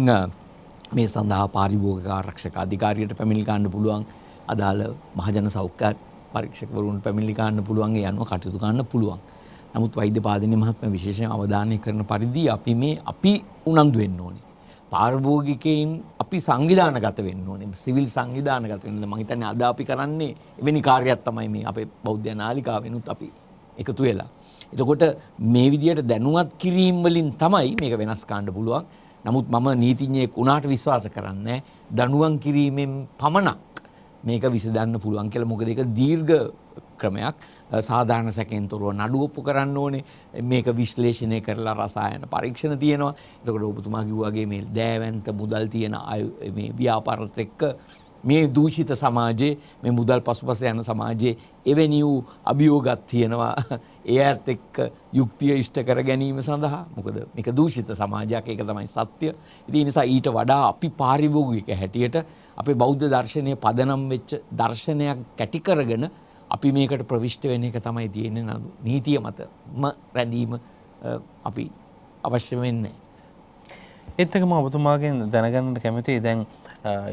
මේ සඳහා පාරිභෝගික ආරක්ෂක අධිකාරියට පැමිණිලි ගන්න පුළුවන්. අදාළ මහජන සෞඛ්‍ය පරීක්ෂකවරුන්ට පැමිණිලි ගන්න පුළුවන්. ඒ අනුව කටයුතු කරන්න පුළුවන්. නමුත් වෛද්‍ය පාදිනී මහත්මයා විශේෂයෙන් අවධානය කරන පරිදි අපි උනන්දු වෙන්න ඕනේ. පාරිභෝගිකයින් අපි සංවිධානගත වෙන්න ඕනේ. සිවිල් සංවිධානගත වෙන්න. මම හිතන්නේ අද අපි කරන්නේ එවැනි කාර්යයක් තමයි මේ අපේ බෞද්ධ නාලිකාවෙනුත් අපි එකතු වෙලා. එතකොට මේ විදියට දැනුවත් කිරීම වලින් තමයි මේක වෙනස් කරන්න පුළුවන්. නමුත් මම නීතිඥයෙක් වුණාට විශ්වාස කරන්නේ දඬුවම් කිරීමෙන් පමණක් මේක විසඳන්න පුළුවන් කියලා. මොකද ඒක දීර්ඝ ක්‍රමයක්. සාධාරණ සැකයෙන් තොරව නඩු ඔප්පු කරන්න ඕනේ. මේක විශ්ලේෂණය කරලා රසායන පරීක්ෂණ තියෙනවා. එතකොට ඔබතුමා කිව්වාගේ මේ දෑවැන්ත මුදල් තියෙන මේ ව්‍යාපාරත් එක්ක මේ දූෂිත සමාජයේ මේ මුදල් පසුපස යන සමාජයේ එවැනි වූ අභියෝගයක් තියෙනවා. ඒත් එක්ක යුක්තිය ඉෂ්ට කර ගැනීම සඳහා. මොකද මේක දූෂිත සමාජයක්, ඒක තමයි සත්‍ය. ඉතින් ඒ නිසා ඊට වඩා අපි පාරිභෝගික හැටියට අපේ බෞද්ධ දර්ශනයේ පදනම් වෙච්ච දර්ශනයක් කැටි කරගෙන අපි මේකට ප්‍රවිෂ්ඨ වෙන එක තමයි තියෙන්නේ. නඩු නීතිය මතම රැඳීම අපි අවශ්‍ය වෙන්නේ. ඒත් එකම ඔබතුමාගෙන් දැනගන්න කැමතියි. දැන්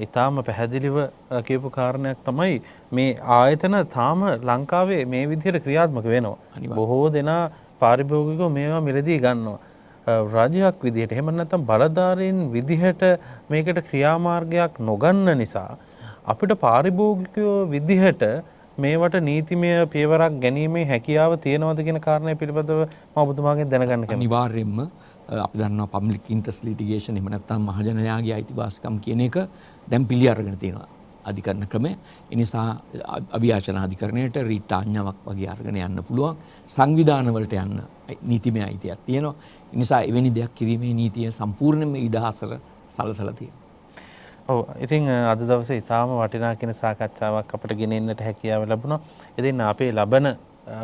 ඊටාම පැහැදිලිව කියපු කාරණයක් තමයි මේ ආයතන තාම ලංකාවේ මේ විදිහට ක්‍රියාත්මක වෙනවා. බොහෝ දෙනා පාරිභෝගිකව මේවා මිලදී ගන්නවා. රාජ්‍යයක් විදිහට එහෙම නැත්නම් බලධාරීන් විදිහට මේකට ක්‍රියාමාර්ගයක් නොගන්න නිසා අපිට පාරිභෝගිකයෝ විදිහට මේවට නීතිමය පියවරක් ගැනීමේ හැකියාව තියෙනවද කියන කාරණය පිළිබඳව මම ඔබතුමාගෙන් දැනගන්න කැමතියි. අනිවාර්යයෙන්ම අපි දන්නවා පබ්ලික් ඉන්ටරෙස්ට් ලිටිගේෂන් එහෙම නැත්නම් මහජනයාගේ අයිතිවාසිකම් කියන එක දැන් පිළි අරගෙන තියෙනවා අධිකරණ ක්‍රමය. ඒ නිසා අභියාචන අධිකරණයට රීට් ආඥාවක් වගේ අරගෙන යන්න පුළුවන්. සංවිධාන වලට යන්න නීතිමය අයිතියක් තියෙනවා. ඒ නිසා එවැනි දෙයක් කිරීමේ නීතිය සම්පූර්ණයෙන්ම ඉඩහසල සලසලා තියෙනවා. ඔව් ඉතින් අද දවසේ ඊටාම වටිනා කියන සාකච්ඡාවක් අපිට ගෙනෙන්නට හැකියාව ලැබුණා. ඉතින් අපේ ලබන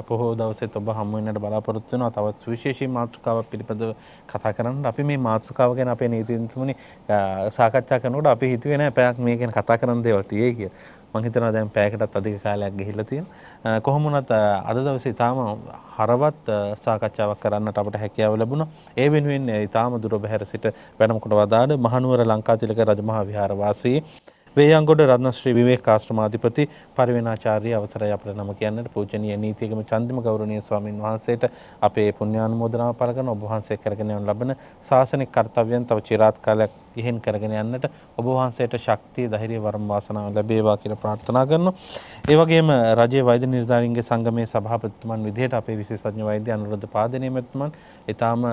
පොහොව දවසේත් ඔබ හමු වෙන්නට බලාපොරොත්තු වෙනවා. තවත් සුවිශේෂී මාතෘකාවක් පිළිබඳව කතා කරන්න. අපි මේ මාතෘකාව ගැන අපේ නීතිඥතුමනි සාකච්ඡා කරනකොට අපි හිතුවේ නෑ පැයක් මේ ගැන කතා කරන්න දේවල් තියෙයි කියලා. මම හිතනවා දැන් පැයකටත් අධික කාලයක් ගිහිල්ලා තියෙනවා. කොහොම වුණත් අද දවසේ ඊටාම හරවත් සාකච්ඡාවක් කරන්නට අපට හැකියාව ලැබුණා. ඒ වෙනුවෙන් ඊටාම දුර බැහැර සිට වැඩම කොට වදාළ මහනුවර ලංකාතිලක රජමහා විහාර වාසී වේයන්ගොඩ රත්නශ්‍රී විවේක ආශ්‍රමාධිපති පරිවෙනාචාර්ය අවසරයි අපේ නම කියන්නට පූජනීය නීතිගම චන්දිම ගෞරවනීය ස්වාමින් වහන්සේට අපේ පුණ්‍යානුමෝදනාව පළ කරන ඔබ වහන්සේ කරගෙන යන ලබන ශාසනික කර්තව්‍යයන් තව চিරාත් කාලයක් ඉහෙන් කරගෙන යන්නට ඔබ වහන්සේට ශක්තිය ධෛර්යය වරම් වාසනාව ලැබේවා කියලා ප්‍රාර්ථනා කරනවා. ඒ වගේම රජයේ වෛද්‍ය නිලධාරීන්ගේ සංගමේ සභාපතිතුමන් විදිහට අපේ විශේෂඥ වෛද්‍ය අනුරුද්ධ පාදනීය මැතිතුමන් ඊටාම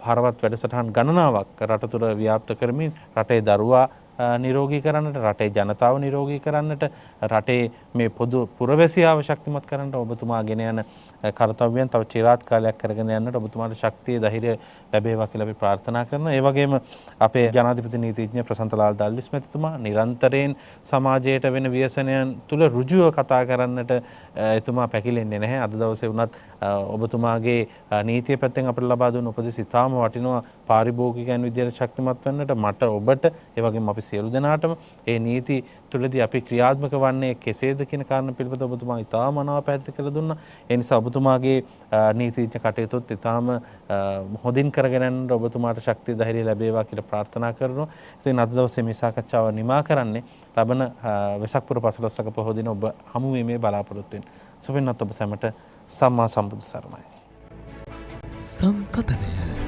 හරවත් වැඩසටහන් ගණනාවක් රට තුර ව්‍යාප්ත කරමින් රටේ දරුවා නිරෝගී කරන්නට රටේ ජනතාව නිරෝගී කරන්නට රටේ මේ පොදු පුරවැසියාව ශක්තිමත් කරන්නට ඔබතුමා ගෙන යන කර්තව්‍යයන් තව চিරාත් කාලයක් කරගෙන යන්නට ඔබතුමාට ශක්තිය ධෛර්යය ලැබේවා කියලා අපි ප්‍රාර්ථනා කරනවා. ඒ වගේම අපේ ජනාධිපති නීතිඥ ප්‍රසන්තලාල් දල්විස් මැතිතුමා නිරන්තරයෙන් සමාජයට වෙන ව්‍යසනයන් තුල ඍජුව කතා කරන්නට එතුමා පැකිලෙන්නේ නැහැ. අද දවසේ වුණත් ඔබතුමාගේ නීතිය පැත්තෙන් අපිට ලබා දුන්න උපදෙස් ඉතාම වටිනවා. පාරිභෝගිකයන් විදියට ශක්තිමත් වෙන්නට මට ඔබට ඒ වගේම අපි සියලු දෙනාටම ඒ නීති තුළදී අපි ක්‍රියාත්මක වන්නේ කෙසේද කියන කාරණා පිළිබඳව ඔබතුමා ඉතාම මනාව පැහැදිලි කරලා දුන්නා. ඒ නිසා ඔබතුමාගේ නීතිඥ කටයුතුත් ඉතාම හොඳින් කරගෙන යන්න ඔබතුමාට ශක්තිය ධෛර්යය ලැබේවා කියලා ප්‍රාර්ථනා කරනවා. ඉතින් අද දවසේ මේ සාකච්ඡාව නිමා කරන්නේ ලබන වෙසක් පුර 15ක පොහොය දින ඔබ හමු වීමේ බලාපොරොත්තු වෙන. සුබින්වත් ඔබ සැමට සම්මා සම්බුදු සරණයි. සංකතනය